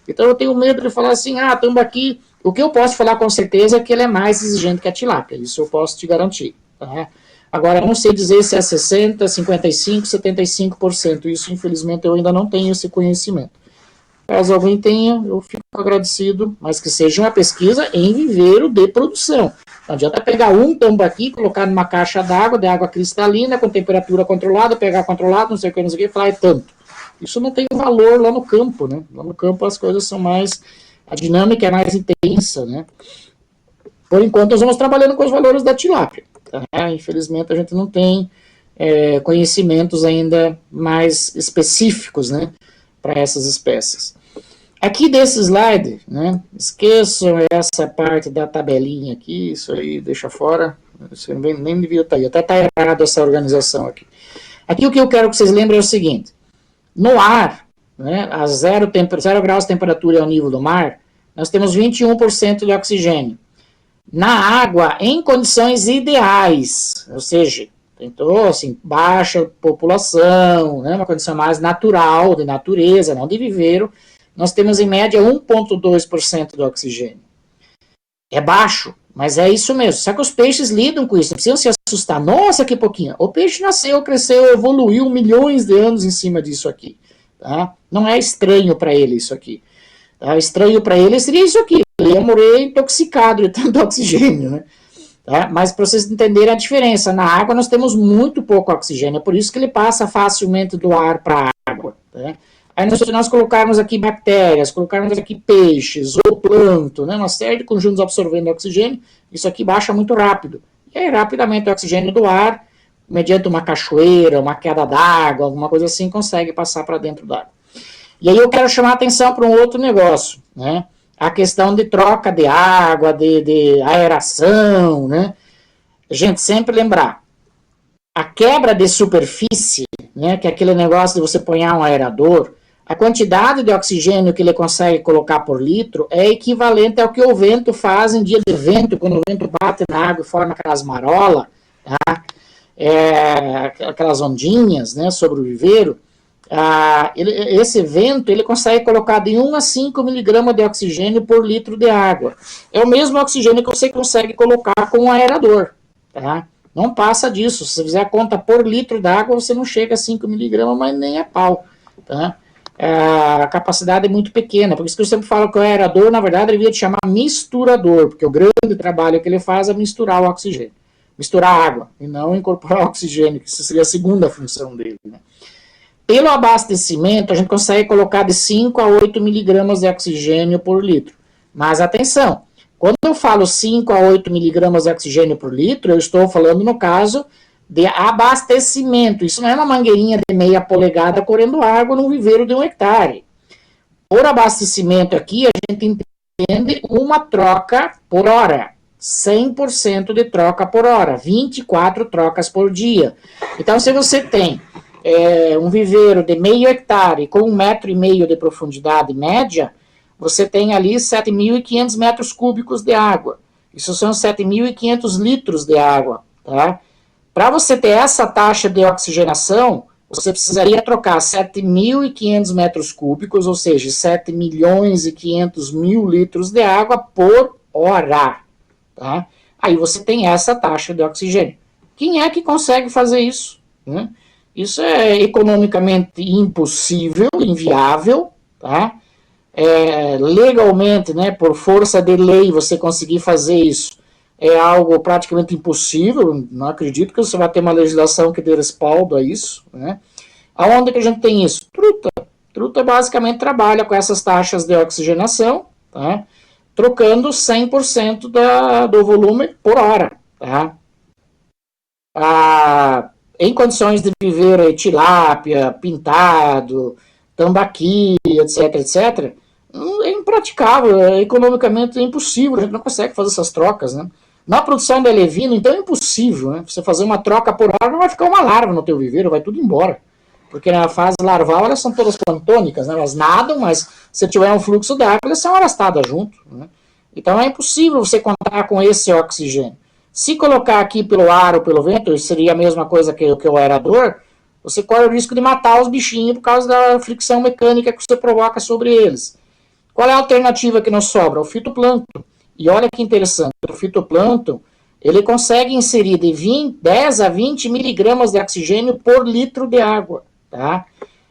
Então, eu tenho medo de falar assim, tambaqui, o que eu posso falar com certeza é que ele é mais exigente que a tilápia, isso eu posso te garantir, tá? Agora, eu não sei dizer se é 60%, 55%, 75%, isso infelizmente eu ainda não tenho esse conhecimento. Caso alguém tenha, eu fico agradecido, mas que seja uma pesquisa em viveiro de produção. Não adianta pegar um tambaqui, colocar numa caixa d'água, de água cristalina, com temperatura controlada, pegar controlado, não sei o que, não sei o que, e falar, é tanto. Isso não tem valor lá no campo, né? Lá no campo as coisas são mais, a dinâmica é mais intensa, né? Por enquanto, nós vamos trabalhando com os valores da tilápia. Tá? Infelizmente, a gente não tem conhecimentos ainda mais específicos, né, para essas espécies. Aqui desse slide, né, esqueçam essa parte da tabelinha aqui, isso aí deixa fora, isso nem devia estar aí, até está errado essa organização aqui. Aqui o que eu quero que vocês lembrem é o seguinte, no ar, né, a 0 graus de temperatura ao nível do mar, nós temos 21% de oxigênio. Na água, em condições ideais, ou seja, tentou assim, baixa população, né, uma condição mais natural, de natureza, não de viveiro, nós temos em média 1,2% de oxigênio. É baixo, mas é isso mesmo. Só que os peixes lidam com isso, não precisam se assustar. Nossa, que pouquinho. O peixe nasceu, cresceu, evoluiu milhões de anos em cima disso aqui. Tá? Não é estranho para ele isso aqui. Tá? Estranho para ele seria isso aqui. Ele ia morrer intoxicado de tanto oxigênio, né? Tá? Mas para vocês entenderem a diferença, na água nós temos muito pouco oxigênio, é por isso que ele passa facilmente do ar para a água. Tá? Aí se nós colocarmos aqui bactérias, colocarmos aqui peixes, ou plâncton, né, uma série de conjuntos absorvendo oxigênio, isso aqui baixa muito rápido. E aí rapidamente o oxigênio do ar, mediante uma cachoeira, uma queda d'água, alguma coisa assim, consegue passar para dentro d'água. E aí eu quero chamar a atenção para um outro negócio, né? A questão de troca de água, de aeração, né? Gente, sempre lembrar, a quebra de superfície, né, que é aquele negócio de você pôr um aerador, a quantidade de oxigênio que ele consegue colocar por litro é equivalente ao que o vento faz em dia de vento, quando o vento bate na água e forma aquelas marolas, tá? Aquelas ondinhas, né, sobre o viveiro. Esse vento ele consegue colocar de 1 a 5 miligramas de oxigênio por litro de água. É o mesmo oxigênio que você consegue colocar com um aerador. Tá? Não passa disso. Se você fizer a conta por litro de água, você não chega a 5 miligramas, mas nem a pau. Tá? A capacidade é muito pequena. Por isso que eu sempre falo que o aerador, na verdade, devia te chamar misturador, porque o grande trabalho que ele faz é misturar o oxigênio. Misturar água, e não incorporar oxigênio, que isso seria a segunda função dele, né? Pelo abastecimento, a gente consegue colocar de 5 a 8 miligramas de oxigênio por litro. Mas atenção, quando eu falo 5 a 8 miligramas de oxigênio por litro, eu estou falando no caso de abastecimento. Isso não é uma mangueirinha de meia polegada correndo água num viveiro de 1 hectare. Por abastecimento aqui, a gente entende uma troca por hora. 100% de troca por hora, 24 trocas por dia. Então, se você tem um viveiro de meio hectare com 1,5 metro de profundidade média, você tem ali 7.500 metros cúbicos de água. Isso são 7.500 litros de água. Tá? Para você ter essa taxa de oxigenação, você precisaria trocar 7.500 metros cúbicos, ou seja, 7.500.000 litros de água por hora. Tá? Aí você tem essa taxa de oxigênio. Quem é que consegue fazer isso? Né? Isso é economicamente impossível, inviável, tá? Legalmente, né, por força de lei, você conseguir fazer isso é algo praticamente impossível. Não acredito que você vai ter uma legislação que dê respaldo a isso, né? Aonde que a gente tem isso? Truta. Truta basicamente trabalha com essas taxas de oxigenação, tá? Trocando 100% do volume por hora, tá? em condições de viver tilápia, pintado, tambaqui, etc, etc, é impraticável, é economicamente impossível, a gente não consegue fazer essas trocas, né? Na produção de alevino, então é impossível, né? Você fazer uma troca por hora, não vai ficar uma larva no teu viveiro, vai tudo embora. Porque na fase larval elas são todas plantônicas, né? Elas nadam, mas se tiver um fluxo d'água, elas são arrastadas junto, né? Então é impossível você contar com esse oxigênio. Se colocar aqui pelo ar ou pelo vento, seria a mesma coisa que o aerador, você corre o risco de matar os bichinhos por causa da fricção mecânica que você provoca sobre eles. Qual é a alternativa que nos sobra? O fitoplâncton. E olha que interessante, o fitoplâncton, ele consegue inserir de 10 a 20 miligramas de oxigênio por litro de água. Tá?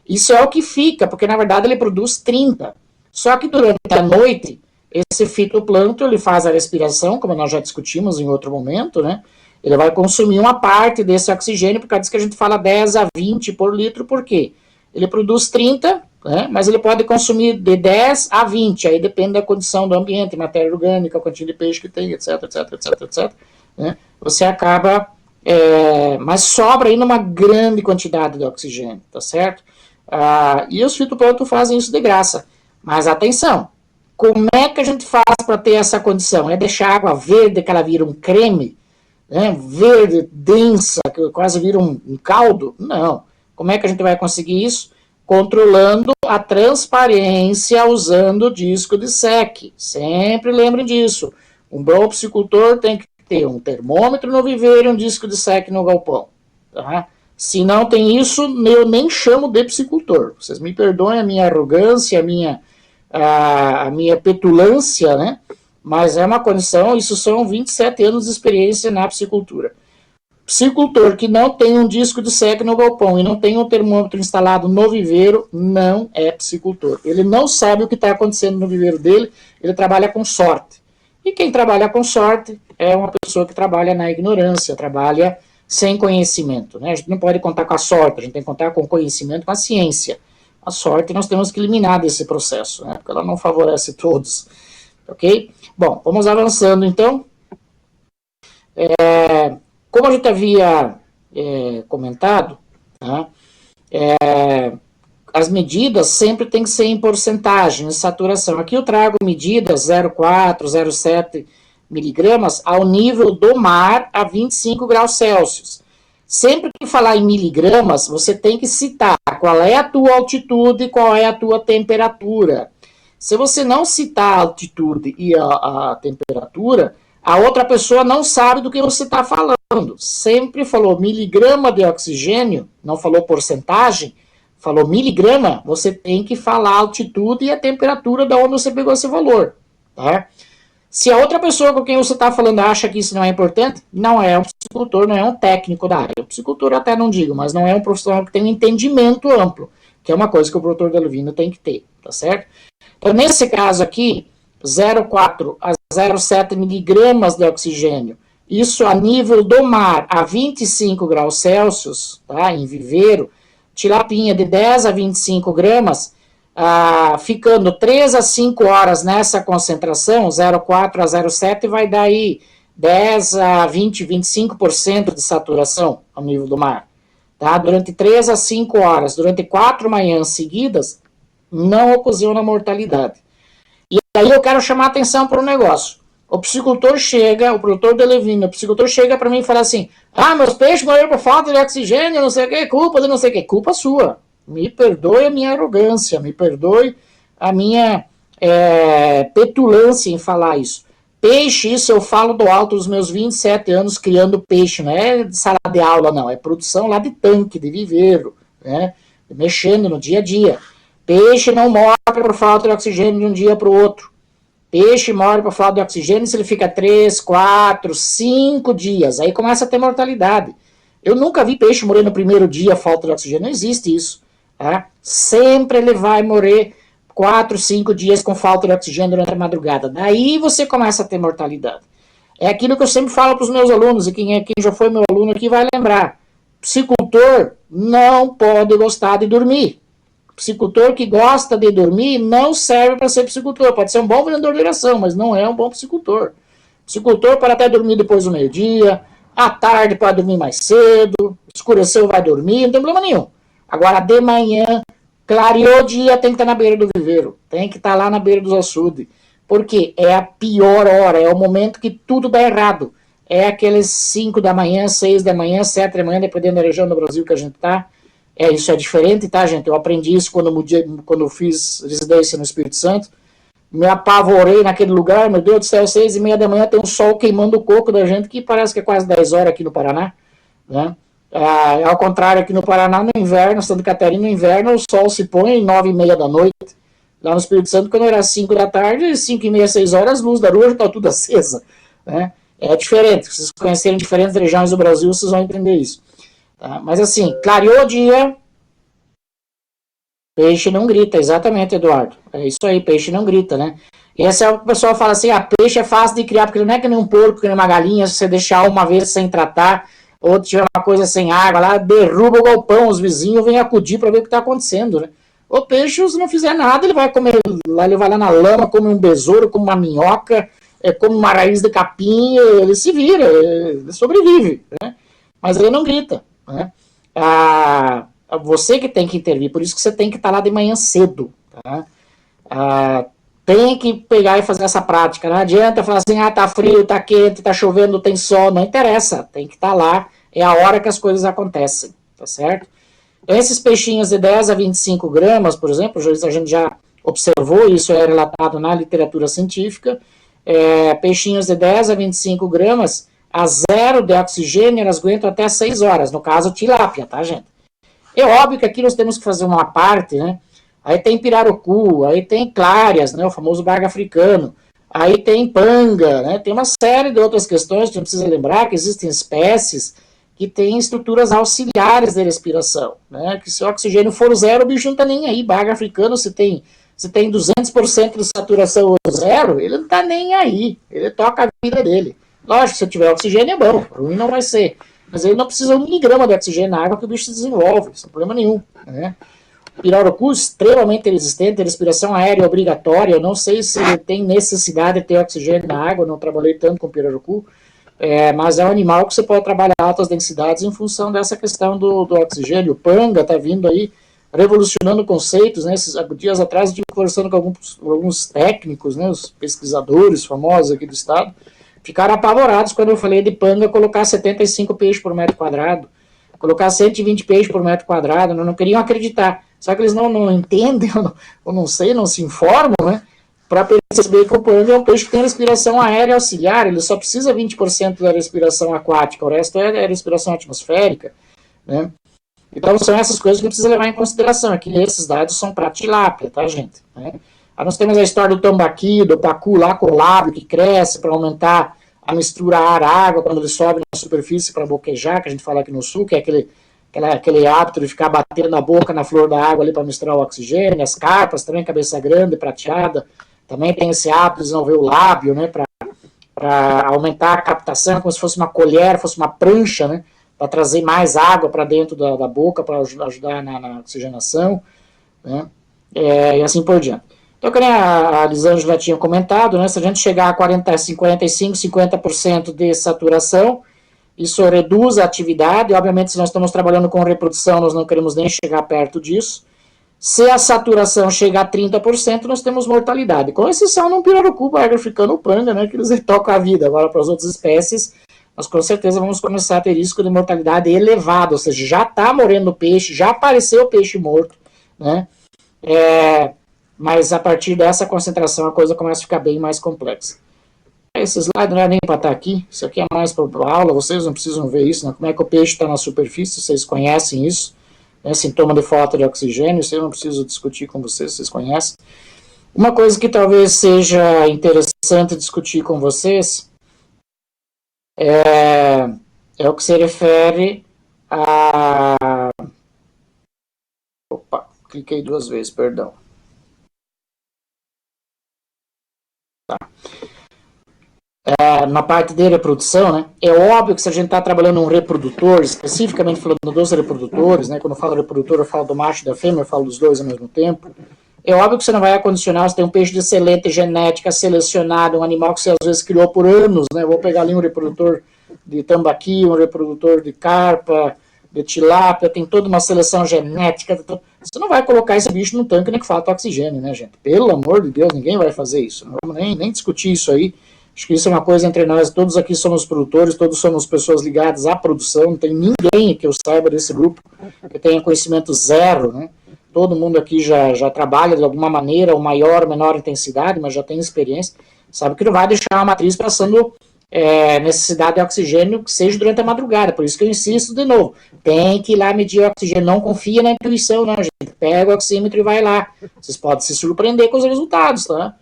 Isso é o que fica, porque na verdade ele produz 30. Só que durante a noite, esse fitoplâncton ele faz a respiração, como nós já discutimos em outro momento, né? Ele vai consumir uma parte desse oxigênio, por causa disso que a gente fala 10 a 20 por litro, por quê? Ele produz 30, né? Mas ele pode consumir de 10 a 20, aí depende da condição do ambiente, matéria orgânica, a quantidade de peixe que tem, etc, etc, etc, etc. Né? Você acaba... mas sobra ainda uma grande quantidade de oxigênio, tá certo? E os fitoplâncton fazem isso de graça. Mas atenção, como é que a gente faz para ter essa condição? É deixar a água verde, que ela vira um creme, né? Verde, densa, que quase vira um caldo? Não. Como é que a gente vai conseguir isso? Controlando a transparência usando o disco de SEC. Sempre lembrem disso. Um bom piscicultor tem que ter um termômetro no viveiro e um disco de SEC no galpão. Tá? Se não tem isso, eu nem chamo de piscicultor. Vocês me perdoem a minha arrogância, a minha petulância, né? Mas é uma condição, isso são 27 anos de experiência na piscicultura. Piscicultor que não tem um disco de SEC no galpão e não tem um termômetro instalado no viveiro, não é piscicultor. Ele não sabe o que está acontecendo no viveiro dele, ele trabalha com sorte. E quem trabalha com sorte é uma pessoa que trabalha na ignorância, trabalha sem conhecimento. Né? A gente não pode contar com a sorte, a gente tem que contar com o conhecimento, com a ciência. A sorte nós temos que eliminar desse processo, né? Porque ela não favorece todos. Ok? Bom, vamos avançando então. Como a gente havia comentado, tá? As medidas sempre tem que ser em porcentagem, em saturação. Aqui eu trago medidas 0,4, 0,7 miligramas ao nível do mar a 25 graus Celsius. Sempre que falar em miligramas, você tem que citar qual é a tua altitude e qual é a tua temperatura. Se você não citar a altitude e a temperatura, a outra pessoa não sabe do que você está falando. Sempre falou miligrama de oxigênio, não falou porcentagem, falou miligrama, você tem que falar a altitude e a temperatura da onde você pegou esse valor. Tá? Se a outra pessoa com quem você está falando acha que isso não é importante, não é um piscicultor, não é um técnico da área. O piscicultor até não digo, mas não é um profissional que tem um entendimento amplo, que é uma coisa que o produtor de alevino tem que ter, tá certo? Então, nesse caso aqui, 0,4 a 0,7 miligramas de oxigênio, isso a nível do mar, a 25 graus Celsius, tá, em viveiro, tilapinha de 10 a 25 gramas, ficando 3 a 5 horas nessa concentração, 0,4 a 0,7 vai dar aí 10 a 20, 25% de saturação ao nível do mar. Tá? Durante 3 a 5 horas, durante 4 manhãs seguidas, não ocasiona mortalidade. E aí eu quero chamar a atenção para um negócio. O piscicultor chega, o produtor de alevino, o piscicultor chega para mim e fala assim, meus peixes morreram por falta de oxigênio, não sei o que, culpa de não sei o que, culpa sua. Me perdoe a minha arrogância, me perdoe a minha petulância em falar isso. Peixe, isso eu falo do alto dos meus 27 anos criando peixe, não é de sala de aula, não, é produção lá de tanque, de viveiro, né? Mexendo no dia a dia. Peixe não morre por falta de oxigênio de um dia para o outro. Peixe morre por falta de oxigênio se ele fica 3, 4, 5 dias. Aí começa a ter mortalidade. Eu nunca vi peixe morrer no primeiro dia falta de oxigênio. Não existe isso. Tá? Sempre ele vai morrer 4, 5 dias com falta de oxigênio durante a madrugada. Daí você começa a ter mortalidade. É aquilo que eu sempre falo para os meus alunos, e quem já foi meu aluno aqui vai lembrar. Piscicultor não pode gostar de dormir. Piscicultor que gosta de dormir não serve para ser piscicultor. Pode ser um bom vendedor de ração, mas não é um bom piscicultor. Piscicultor para até dormir depois do meio-dia, À tarde pode dormir mais cedo, escureceu vai dormir, não tem problema nenhum. Agora de manhã, clareou o dia, tem que estar na beira do viveiro, tem que estar lá na beira dos açudes. Porque é a pior hora, é o momento que tudo dá errado. É aqueles 5 da manhã, 6 da manhã, 7 da manhã, dependendo da região do Brasil que a gente está. Isso é diferente, tá, gente? Eu aprendi isso quando eu fiz residência no Espírito Santo. Me apavorei naquele lugar, meu Deus do céu, 6:30 da manhã tem um sol queimando o coco da gente, que parece que é quase 10 horas aqui no Paraná, né? Ao contrário, aqui no Paraná, no inverno, Santa Catarina, no inverno, o sol se põe às 9:30 da noite. Lá no Espírito Santo, quando era 5 da tarde, 5:30, 6 horas, as luzes da rua já estão tudo acesa, né? É diferente, se vocês conhecerem diferentes regiões do Brasil, vocês vão entender isso. Tá? Mas assim, clareou o dia, peixe não grita, exatamente, Eduardo. É isso aí, peixe não grita, né? E esse é o que o pessoal fala assim, peixe é fácil de criar, porque não é que nem um porco, que nem uma galinha, se você deixar uma vez sem tratar, ou tiver uma coisa sem água lá, derruba o galpão, os vizinhos vêm acudir para ver o que está acontecendo, né? O peixe, se não fizer nada, ele vai comer, ele vai lá na lama, come um besouro, come uma minhoca, come uma raiz de capim, ele se vira, ele sobrevive, né? Mas ele não grita, né? Você que tem que intervir, por isso que você tem que estar lá de manhã cedo, tá? Tem que pegar e fazer essa prática, não adianta falar assim, tá frio, tá quente, tá chovendo, tem sol, não interessa, tem que estar lá, é a hora que as coisas acontecem, tá certo? Esses peixinhos de 10 a 25 gramas, por exemplo, a gente já observou, isso é relatado na literatura científica, peixinhos de 10 a 25 gramas, a zero de oxigênio, elas aguentam até 6 horas, no caso tilápia, tá, gente? É óbvio que aqui nós temos que fazer uma parte, né? Aí tem pirarucu, aí tem clárias, né? O famoso baga africano, aí tem panga, né? Tem uma série de outras questões que a gente precisa lembrar que existem espécies que têm estruturas auxiliares de respiração, né? Que se o oxigênio for zero, o bicho não tá nem aí. Baga africano, se tem 200% de saturação ou zero, ele não tá nem aí. Ele toca a vida dele. Lógico, se tiver oxigênio é bom, ruim não vai ser. Mas ele não precisa 1 miligrama de oxigênio na água que o bicho se desenvolve, sem problema nenhum, né? Pirarucu extremamente resistente, respiração aérea obrigatória. Eu não sei se ele tem necessidade de ter oxigênio na água, não trabalhei tanto com pirarucu, mas é um animal que você pode trabalhar altas densidades em função dessa questão do oxigênio. O panga está vindo aí revolucionando conceitos, né? Esses dias atrás eu estive conversando com alguns técnicos, né? Os pesquisadores famosos aqui do estado, ficaram apavorados quando eu falei de panga colocar 75 peixes por metro quadrado, colocar 120 peixes por metro quadrado, não queriam acreditar. Só que eles não entendem, ou não sei, não se informam, né? Para perceber que o panga é um peixe que tem respiração aérea auxiliar, ele só precisa 20% da respiração aquática, o resto é respiração atmosférica, né? Então são essas coisas que precisa levar em consideração. Aqui esses dados são para tilápia, tá, gente? Né? Aí nós temos a história do tambaqui, do pacu lá com o lábio que cresce para aumentar a mistura ar-água quando ele sobe na superfície para boquejar, que a gente fala aqui no sul, que é aquele hábito de ficar batendo a boca na flor da água ali para misturar o oxigênio. As carpas também, cabeça grande, prateada, também tem esse hábito de desenvolver o lábio, né, para aumentar a captação, como se fosse uma colher, fosse uma prancha, né, para trazer mais água para dentro da boca, para ajudar na oxigenação, né, e assim por diante. Então, como a Lisângela tinha comentado, né, se a gente chegar a 45, 50% de saturação, isso reduz a atividade. Obviamente, se nós estamos trabalhando com reprodução, nós não queremos nem chegar perto disso. Se a saturação chegar a 30%, nós temos mortalidade. Com exceção de um pirarucu, baga africano ou panga, né, que eles tocam a vida. Agora, para as outras espécies, nós com certeza vamos começar a ter risco de mortalidade elevado, ou seja, já está morrendo peixe, já apareceu peixe morto, né? Mas a partir dessa concentração a coisa começa a ficar bem mais complexa. Esse slide não é nem para estar aqui, isso aqui é mais para a aula, vocês não precisam ver isso, né? Como é que o peixe está na superfície, vocês conhecem isso, né? Sintoma de falta de oxigênio, isso eu não preciso discutir com vocês conhecem. Uma coisa que talvez seja interessante discutir com vocês é o que se refere a... Opa, cliquei 2 vezes, perdão. Tá. Na parte de reprodução, né, é óbvio que se a gente está trabalhando um reprodutor, especificamente falando dos reprodutores, né, quando eu falo reprodutor, eu falo do macho e da fêmea, eu falo dos dois ao mesmo tempo, é óbvio que você não vai acondicionar, você tem um peixe de excelente genética, selecionado, um animal que você às vezes criou por anos, né, eu vou pegar ali um reprodutor de tambaqui, um reprodutor de carpa, de tilápia, tem toda uma seleção genética. Você não vai colocar esse bicho no tanque nem que falta oxigênio, né, gente? Pelo amor de Deus, ninguém vai fazer isso. Não vamos nem discutir isso aí. Acho que isso é uma coisa entre nós. Todos aqui somos produtores, todos somos pessoas ligadas à produção. Não tem ninguém que eu saiba desse grupo que tenha conhecimento zero, né? Todo mundo aqui já trabalha de alguma maneira, ou maior ou menor intensidade, mas já tem experiência. Sabe que não vai deixar a matriz passando necessidade de oxigênio que seja durante a madrugada. Por isso que eu insisto de novo. Tem que ir lá medir o oxigênio. Não confia na intuição, não, gente. Pega o oxímetro e vai lá. Vocês podem se surpreender com os resultados, tá?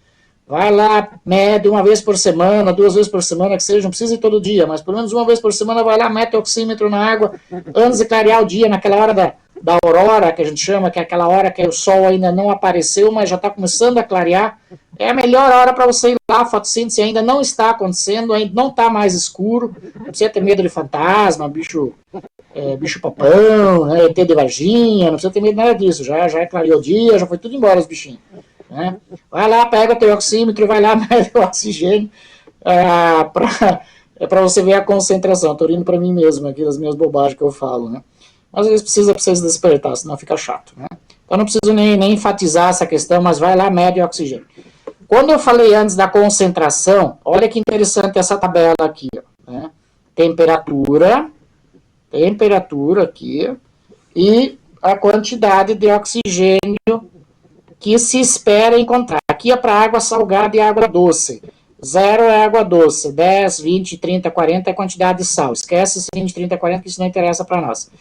Vai lá, mede uma vez por semana, 2 vezes por semana, que seja, não precisa ir todo dia, mas pelo menos uma vez por semana vai lá, mete o oxímetro na água, antes de clarear o dia, naquela hora da aurora, que a gente chama, que é aquela hora que o sol ainda não apareceu, mas já está começando a clarear. É a melhor hora para você ir lá, a fotossíntese ainda não está acontecendo, ainda não está mais escuro, não precisa ter medo de fantasma, bicho papão, né, ET de Varginha, não precisa ter medo de nada disso, já clareou o dia, já foi tudo embora os bichinhos. Né? Vai lá, pega o teu oxímetro, vai lá, mede o oxigênio para você ver a concentração. Estou rindo para mim mesmo aqui das minhas bobagens que eu falo, né? Mas às vezes precisa vocês despertar, senão fica chato, né? Então não preciso nem enfatizar essa questão, mas vai lá, mede o oxigênio. Quando eu falei antes da concentração, olha que interessante essa tabela aqui, ó, né? Temperatura aqui, e a quantidade de oxigênio que se espera encontrar. Aqui é para água salgada e água doce. 0 é água doce, 10, 20, 30, 40 é a quantidade de sal. Esquece esse 20, 30, 40 que isso não interessa para nós.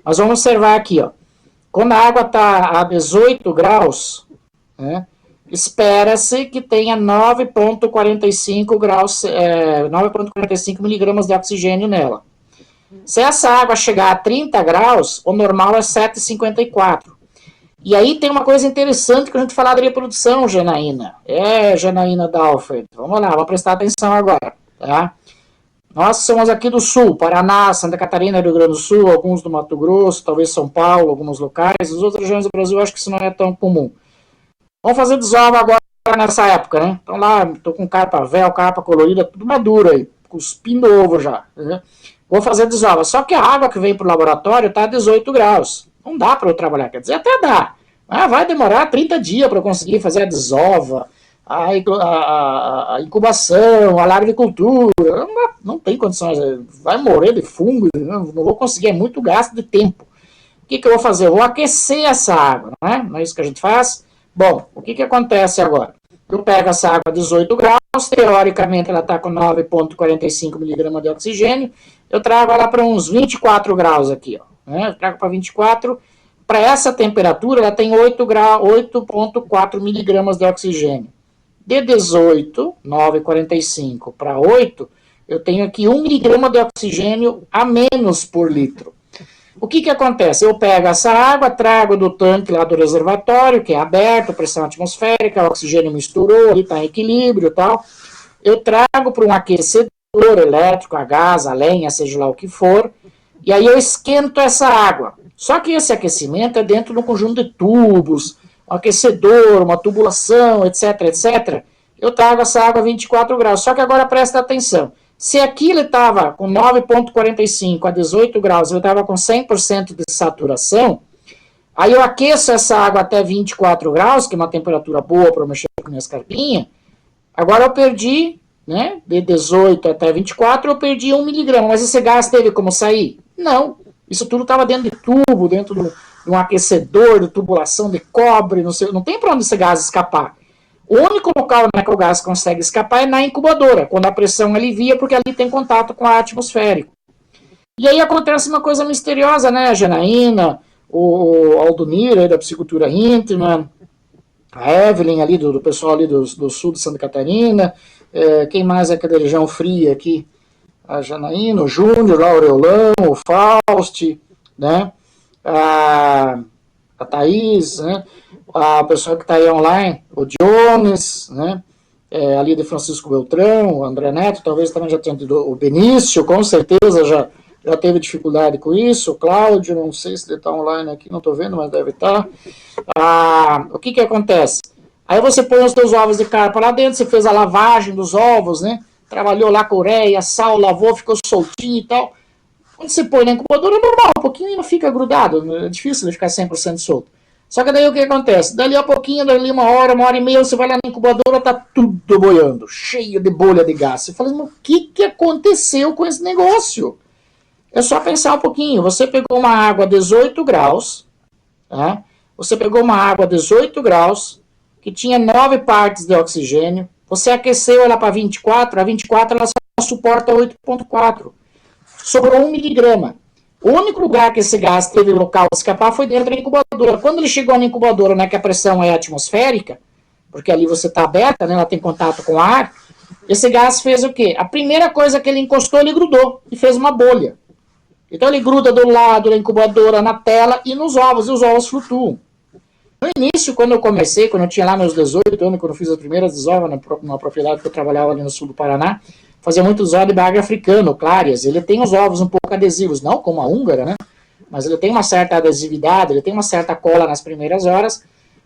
Mas vamos observar aqui, ó. Quando a água está a 18 graus, né, espera-se que tenha 9,45 graus, 9,45 miligramas de oxigênio nela. Se essa água chegar a 30 graus, o normal é 7,54. E aí tem uma coisa interessante que a gente falar de reprodução, Janaína. Janaína Dalford. Vamos lá, vamos prestar atenção agora, tá? Nós somos aqui do Sul, Paraná, Santa Catarina, Rio Grande do Sul, alguns do Mato Grosso, talvez São Paulo, alguns locais. As outras regiões do Brasil, acho que isso não é tão comum. Vamos fazer desova agora nessa época, né? Então lá, tô com carpa véu, carpa colorida, tudo maduro aí, cuspindo ovo já, né? Vou fazer desova. Só que a água que vem pro laboratório tá a 18 graus. Não dá para eu trabalhar, quer dizer, até dá. Vai demorar 30 dias para eu conseguir fazer a desova, a incubação, a larvicultura. Não tem condições, vai morrer de fungo, não vou conseguir, é muito gasto de tempo. O que eu vou fazer? Eu vou aquecer essa água, não é? Não é isso que a gente faz? Bom, o que acontece agora? Eu pego essa água a 18 graus, teoricamente ela está com 9,45 miligramas de oxigênio, eu trago ela para uns 24 graus aqui, ó. Eu trago para 24. Para essa temperatura, ela tem 8,4 miligramas de oxigênio. De 18, 9,45 para 8, eu tenho aqui 1 miligrama de oxigênio a menos por litro. O que acontece? Eu pego essa água, trago do tanque lá do reservatório, que é aberto, pressão atmosférica, o oxigênio misturou, ali está em equilíbrio e tal. Eu trago para um aquecedor elétrico, a gás, a lenha, seja lá o que for, e aí eu esquento essa água. Só que esse aquecimento é dentro de um conjunto de tubos, um aquecedor, uma tubulação, etc, etc. Eu trago essa água a 24 graus. Só que agora presta atenção. Se aqui ele estava com 9,45 a 18 graus, eu estava com 100% de saturação, aí eu aqueço essa água até 24 graus, que é uma temperatura boa para mexer com minhas carpinhas. Agora eu perdi, né, de 18 até 24, eu perdi 1 miligrama. Mas esse gás teve como sair? Não. Isso tudo estava dentro de tubo, dentro de um aquecedor, de tubulação de cobre, não tem para onde esse gás escapar. O único local onde o gás consegue escapar é na incubadora, quando a pressão alivia, porque ali tem contato com o ar atmosférico. E aí acontece uma coisa misteriosa, né? A Janaína, o Aldonir, da Psicultura Íntima, a Evelyn ali, do pessoal ali do sul de Santa Catarina, quem mais é que é da região fria aqui? A Janaína, o Júnior, o Aureolão, o Fausti, né? A Thaís, né? A pessoa que está aí online, o Jones, né? Ali de Francisco Beltrão, o André Neto, talvez também já tenha tido, o Benício, com certeza já teve dificuldade com isso, o Cláudio, não sei se ele está online aqui, não estou vendo, mas deve estar. O que acontece? Aí você põe os seus ovos de carpa lá dentro, você fez a lavagem dos ovos, né? trabalhou lá com ureia, sal, lavou, ficou soltinho e tal. Quando você põe na incubadora, é normal, um pouquinho não fica grudado, é difícil de ficar 100% solto. Só que daí o que acontece? Dali a pouquinho, dali uma hora e meia, você vai lá na incubadora, tá tudo boiando, cheio de bolha de gás. Você fala, mas o que aconteceu com esse negócio? É só pensar um pouquinho. Você pegou uma água a 18 graus, tá? Você pegou uma água a 18 graus, que tinha 9 partes de oxigênio, você aqueceu ela para 24, a 24 ela só suporta 8,4. Sobrou 1 miligrama. O único lugar que esse gás teve local de escapar foi dentro da incubadora. Quando ele chegou na incubadora, né, que a pressão é atmosférica, porque ali você está aberta, né, ela tem contato com o ar, esse gás fez o quê? A primeira coisa que ele encostou, ele grudou e fez uma bolha. Então ele gruda do lado da incubadora, na tela e nos ovos, e os ovos flutuam. No início, quando eu comecei, quando eu tinha lá meus 18 anos, quando eu fiz as primeiras desovas na propriedade que eu trabalhava ali no sul do Paraná, fazia muito desova de bagre africano, Clarias. Ele tem os ovos um pouco adesivos, não como a húngara, né? Mas ele tem uma certa adesividade, ele tem uma certa cola nas primeiras horas.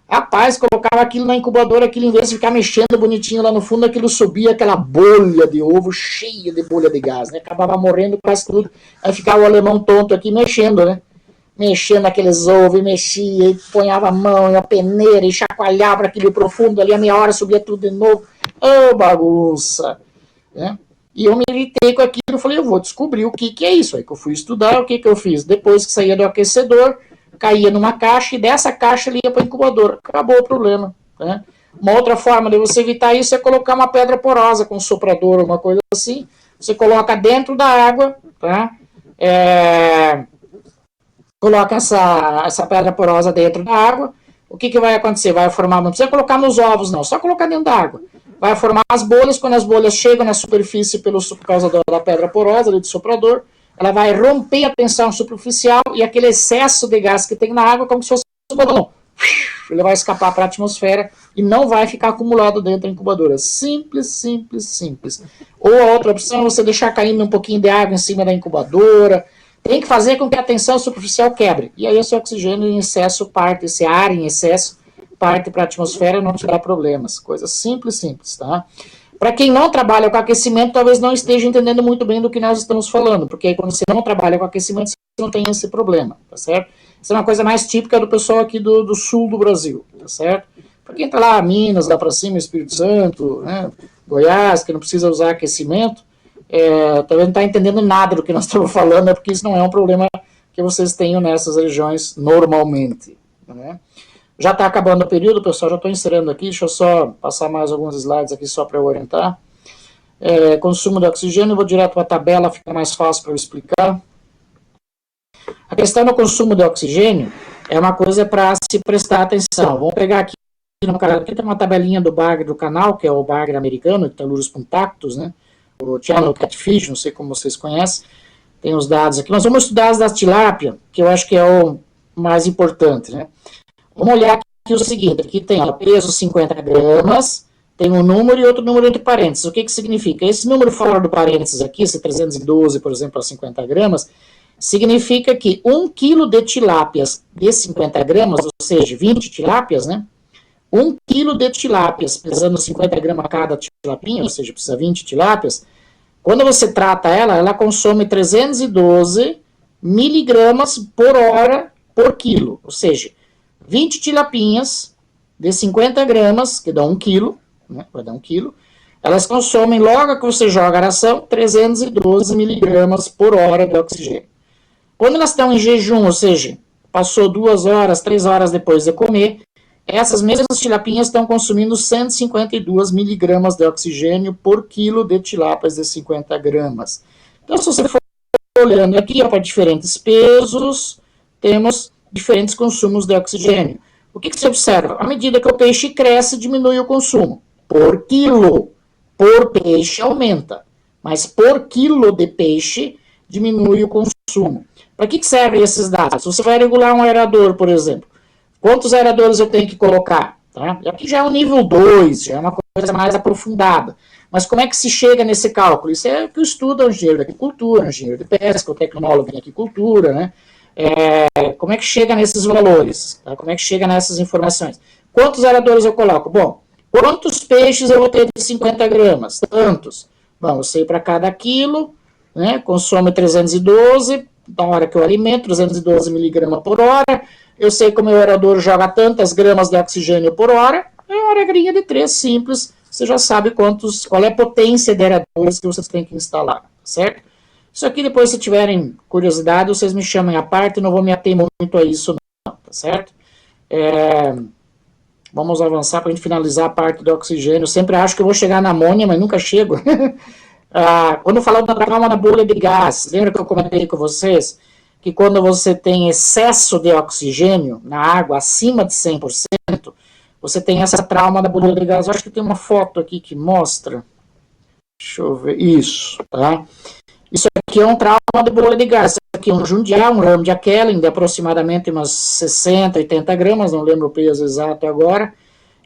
Rapaz, colocava aquilo na incubadora, aquilo em vez de ficar mexendo bonitinho lá no fundo, aquilo subia aquela bolha de ovo cheia de bolha de gás, né? Acabava morrendo quase tudo. Aí ficava o alemão tonto aqui mexendo, né? Mexendo aqueles ovos, e mexia, e ponhava a mão, e a peneira, e chacoalhava para aquele profundo ali, a meia hora subia tudo de novo. Ô, bagunça! Né? E eu me irritei com aquilo, falei, eu vou descobrir o que é isso. Aí que eu fui estudar, o que eu fiz? Depois que saía do aquecedor, caía numa caixa, e dessa caixa ele ia para a incubadora. Acabou o problema. Né? Uma outra forma de você evitar isso é colocar uma pedra porosa com um soprador, uma coisa assim. Você coloca dentro da água, tá? Coloca essa pedra porosa dentro da água, o que vai acontecer? Vai formar, não precisa colocar nos ovos não, só colocar dentro da água. Vai formar as bolhas, quando as bolhas chegam na superfície por causa da pedra porosa, ali do soprador, ela vai romper a tensão superficial e aquele excesso de gás que tem na água, como se fosse um balão, ele vai escapar para a atmosfera e não vai ficar acumulado dentro da incubadora. Simples, simples, simples. Ou a outra opção é você deixar caindo um pouquinho de água em cima da incubadora. Tem que fazer com que a tensão superficial quebre. E aí esse oxigênio em excesso parte, esse ar em excesso parte para a atmosfera e não te dá problemas. Coisa simples, simples, tá? Para quem não trabalha com aquecimento, talvez não esteja entendendo muito bem do que nós estamos falando, porque aí quando você não trabalha com aquecimento, você não tem esse problema, tá certo? Isso é uma coisa mais típica do pessoal aqui do sul do Brasil, tá certo? Para quem está lá, Minas, lá para cima, Espírito Santo, né, Goiás, que não precisa usar aquecimento, talvez não está entendendo nada do que nós estamos falando, é porque isso não é um problema que vocês tenham nessas regiões normalmente. Né? Já está acabando o período, pessoal, já estou encerrando aqui, deixa eu só passar mais alguns slides aqui só para eu orientar. Consumo de oxigênio, vou direto para a tabela, fica mais fácil para eu explicar. A questão do consumo de oxigênio é uma coisa para se prestar atenção. Vamos pegar aqui, aqui tem uma tabelinha do bagre do canal, que é o bagre americano, Ptilurus punctatus, né? O Channel Catfish, não sei como vocês conhecem, tem os dados aqui. Nós vamos estudar as da tilápia, que eu acho que é o mais importante, né? Vamos olhar aqui o seguinte, aqui tem peso 50 gramas, tem um número e outro número entre parênteses. O que significa? Esse número fora do parênteses aqui, esse 312, por exemplo, a 50 gramas, significa que 1 kg de tilápias de 50 gramas, ou seja, 20 tilápias, né? 1 kg de tilápias, pesando 50 gramas cada tilapinha, ou seja, precisa 20 tilápias, quando você trata ela consome 312 miligramas por hora por quilo, ou seja, 20 tilapinhas de 50 gramas, que dão 1 quilo, né, vai dar 1 quilo, elas consomem, logo que você joga a ração, 312 miligramas por hora de oxigênio. Quando elas estão em jejum, ou seja, passou 2 horas, 3 horas depois de comer, essas mesmas tilapinhas estão consumindo 152 miligramas de oxigênio por quilo de tilápias de 50 gramas. Então, se você for olhando aqui para diferentes pesos, temos diferentes consumos de oxigênio. O que você observa? À medida que o peixe cresce, diminui o consumo. Por quilo. Por peixe aumenta. Mas por quilo de peixe, diminui o consumo. Para que servem esses dados? Você vai regular um aerador, por exemplo. Quantos aeradores eu tenho que colocar? Tá? Aqui já é o nível 2, já é uma coisa mais aprofundada. Mas como é que se chega nesse cálculo? Isso é o que estuda o engenheiro de agricultura, o engenheiro de pesca, o tecnólogo em aquicultura, né? Como é que chega nesses valores? Tá? Como é que chega nessas informações? Quantos aeradores eu coloco? Bom, quantos peixes eu vou ter de 50 gramas? Tantos. Bom, eu sei para cada quilo, né, consome 312, na hora que eu alimento, 312 miligramas por hora, eu sei que o meu aerador joga tantas gramas de oxigênio por hora, é uma regrinha de 3 simples, você já sabe qual é a potência de aeradores que vocês têm que instalar, certo? Isso aqui depois, se tiverem curiosidade, vocês me chamem à parte, não vou me ater muito a isso não, tá certo? Vamos avançar para a gente finalizar a parte do oxigênio. Eu sempre acho que eu vou chegar na amônia, mas nunca chego. Quando eu falo da trauma na bolha de gás, lembra que eu comentei com vocês que quando você tem excesso de oxigênio na água acima de 100%, você tem essa trauma da bolha de gás. Eu acho que tem uma foto aqui que mostra. Deixa eu ver. Isso, tá? Isso aqui é um trauma de bolha de gás. Isso aqui é um Jundial, um ramo de Kellen, de aproximadamente umas 60, 80 gramas, não lembro o peso exato agora.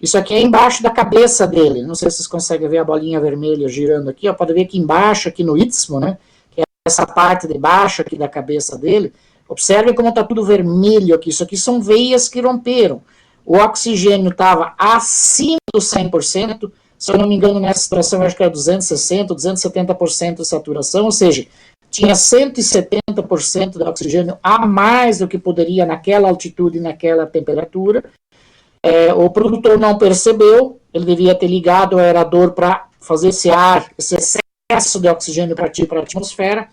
Isso aqui é embaixo da cabeça dele. Não sei se vocês conseguem ver a bolinha vermelha girando aqui. Ó. Pode ver aqui embaixo, aqui no istmo, né? Que é essa parte de baixo aqui da cabeça dele. Observem como está tudo vermelho aqui. Isso aqui são veias que romperam. O oxigênio estava acima do 100%. Se eu não me engano, nessa situação, eu acho que era 260%, 270% de saturação, ou seja, tinha 170% de oxigênio a mais do que poderia naquela altitude e naquela temperatura. O produtor não percebeu, ele devia ter ligado o aerador para fazer esse excesso de oxigênio para a atmosfera.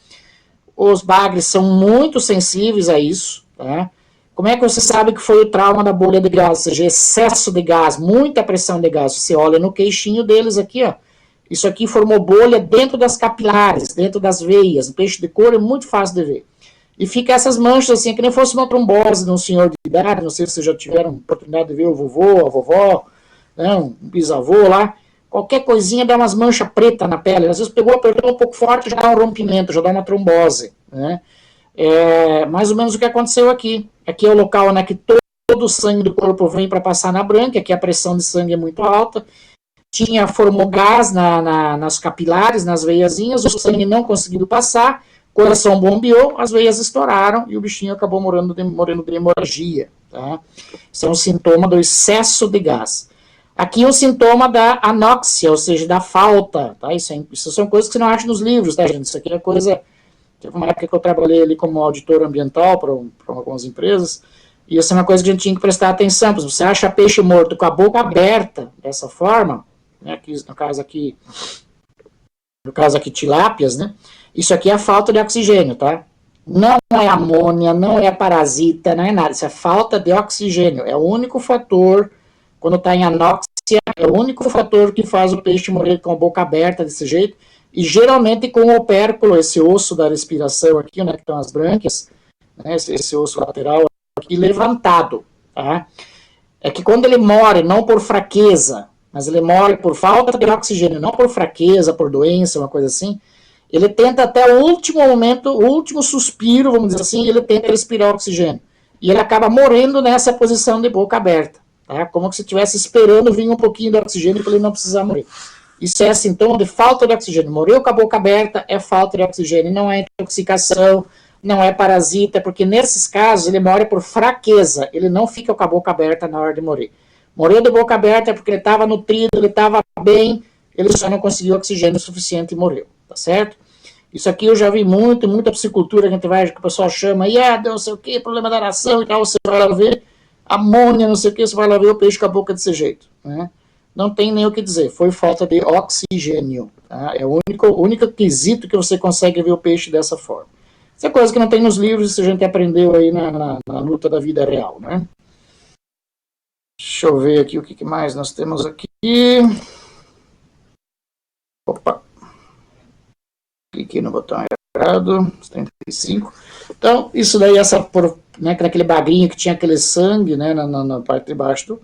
Os bagres são muito sensíveis a isso, tá? Como é que você sabe que foi o trauma da bolha de gás? Ou seja, excesso de gás, muita pressão de gás. Você olha no queixinho deles aqui, ó. Isso aqui formou bolha dentro das capilares, dentro das veias. No peixe de couro é muito fácil de ver. E fica essas manchas assim, que nem fosse uma trombose de um senhor de idade. Não sei se vocês já tiveram oportunidade de ver o vovô, a vovó, né, um bisavô lá. Qualquer coisinha dá umas manchas pretas na pele. Às vezes pegou, apertou um pouco forte, já dá um rompimento, já dá uma trombose, né? Mais ou menos o que aconteceu aqui. Aqui é o local, né, que todo o sangue do corpo vem para passar na branca, aqui a pressão de sangue é muito alta. Formou gás nas capilares, nas veiazinhas, o sangue não conseguiu passar, o coração bombeou, as veias estouraram e o bichinho acabou morrendo de hemorragia. Tá? Isso é um sintoma do excesso de gás. Aqui é um sintoma da anóxia, ou seja, da falta. Tá? Isso são coisas que você não acha nos livros, tá, gente? Isso aqui é coisa... Teve uma época que eu trabalhei ali como auditor ambiental para algumas empresas, e isso é uma coisa que a gente tinha que prestar atenção. Se você acha peixe morto com a boca aberta, dessa forma, né, aqui, no caso aqui tilápias, né, isso aqui é a falta de oxigênio, tá? Não é amônia, não é parasita, não é nada, isso é falta de oxigênio. É o único fator, quando está em anóxia, é o único fator que faz o peixe morrer com a boca aberta desse jeito. E geralmente com o opérculo, esse osso da respiração aqui, né, que estão as brânquias, né, esse osso lateral aqui levantado, tá? É que quando ele morre, não por fraqueza, mas ele morre por falta de oxigênio, não por fraqueza, por doença, uma coisa assim, ele tenta até o último momento, o último suspiro, vamos dizer assim, ele tenta respirar oxigênio. E ele acaba morrendo nessa posição de boca aberta, tá? Como se estivesse esperando vir um pouquinho de oxigênio para ele não precisar morrer. Isso é sintoma de falta de oxigênio. Morreu com a boca aberta é falta de oxigênio, não é intoxicação, não é parasita, porque nesses casos ele morre por fraqueza, ele não fica com a boca aberta na hora de morrer. Morreu de boca aberta é porque ele estava nutrido, ele estava bem, ele só não conseguiu oxigênio suficiente e morreu, tá certo? Isso aqui eu já vi muita piscicultura que a gente vai, que o pessoal chama, não sei o que, problema da aração e tal, você vai lá ver, amônia, não sei o que, você vai lá ver o peixe com a boca desse jeito, né? Não tem nem o que dizer, foi falta de oxigênio. Tá? É o único quesito que você consegue ver o peixe dessa forma. Isso é coisa que não tem nos livros, isso a gente aprendeu aí na luta da vida real. Né? Deixa eu ver aqui o que mais nós temos aqui. Opa! Cliquei no botão errado, 35. Então, isso daí, aquele bagrinho que tinha aquele sangue, né, na parte de baixo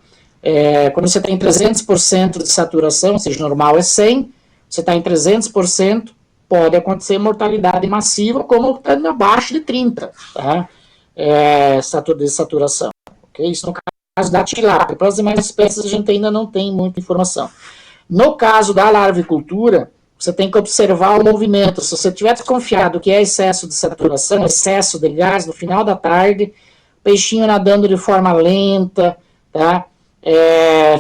quando você tem 300% de saturação, ou seja, normal é 100, você está em 300%, pode acontecer mortalidade massiva, como está abaixo de 30%, tá? De saturação. Okay? Isso no caso da tilápia. Para as demais espécies a gente ainda não tem muita informação. No caso da larvicultura, você tem que observar o movimento. Se você tiver desconfiado que é excesso de saturação, excesso de gás, no final da tarde, peixinho nadando de forma lenta, tá?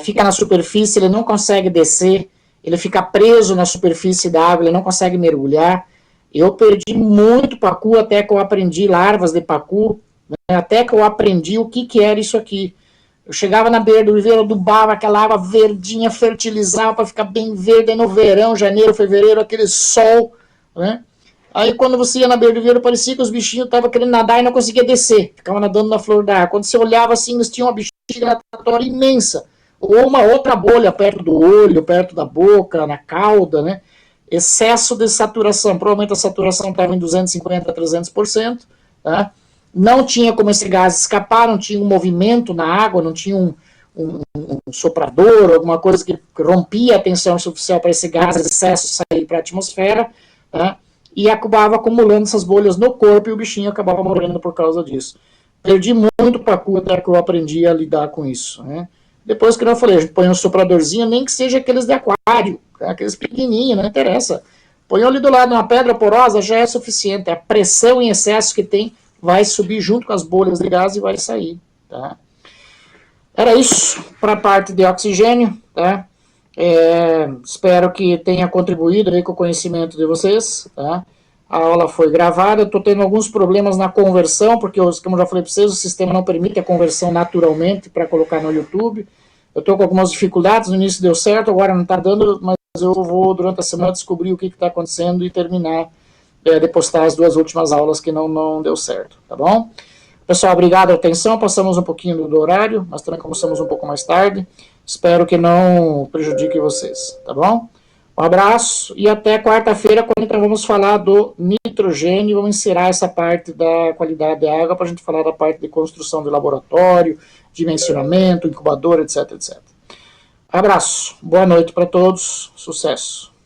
Fica na superfície, ele não consegue descer, ele fica preso na superfície da água, ele não consegue mergulhar. Eu perdi muito pacu até que eu aprendi larvas de pacu, né, até que eu aprendi o que era isso aqui. Eu chegava na beira do viveiro, adubava aquela água verdinha, fertilizava para ficar bem verde, aí no verão, janeiro, fevereiro, aquele sol, né? Aí quando você ia na beira do viveiro, parecia que os bichinhos estavam querendo nadar e não conseguia descer, ficavam nadando na flor da água. Quando você olhava assim, eles tinham uma bexiga natatória imensa, ou uma outra bolha perto do olho, perto da boca, na cauda, né? Excesso de saturação, provavelmente a saturação estava em 250% a 300%, tá? Não tinha como esse gás escapar, não tinha um movimento na água, não tinha um soprador, alguma coisa que rompia a tensão artificial para esse gás de excesso sair para a atmosfera, tá? E acabava acumulando essas bolhas no corpo e o bichinho acabava morrendo por causa disso. Perdi muito pacu até que eu aprendi a lidar com isso, né? Depois que eu falei, a gente põe um sopradorzinho, nem que seja aqueles de aquário, tá? Aqueles pequenininhos, não interessa. Põe ali do lado uma pedra porosa, já é suficiente. A pressão em excesso que tem vai subir junto com as bolhas de gás e vai sair, tá? Era isso para a parte de oxigênio, tá? Espero que tenha contribuído aí com o conhecimento de vocês, tá? A aula foi gravada, estou tendo alguns problemas na conversão, porque, como eu já falei para vocês, o sistema não permite a conversão naturalmente para colocar no YouTube. Eu estou com algumas dificuldades, no início deu certo, agora não está dando, mas eu vou, durante a semana, descobrir o que está acontecendo e terminar de postar as 2 últimas aulas que não deu certo, tá bom? Pessoal, obrigado pela atenção, passamos um pouquinho do horário, mas também começamos um pouco mais tarde. Espero que não prejudique vocês, tá bom? Um abraço e até quarta-feira, quando então vamos falar do nitrogênio, vamos encerrar essa parte da qualidade da água para a gente falar da parte de construção de laboratório, dimensionamento, incubador, etc, etc. Abraço, boa noite para todos, sucesso!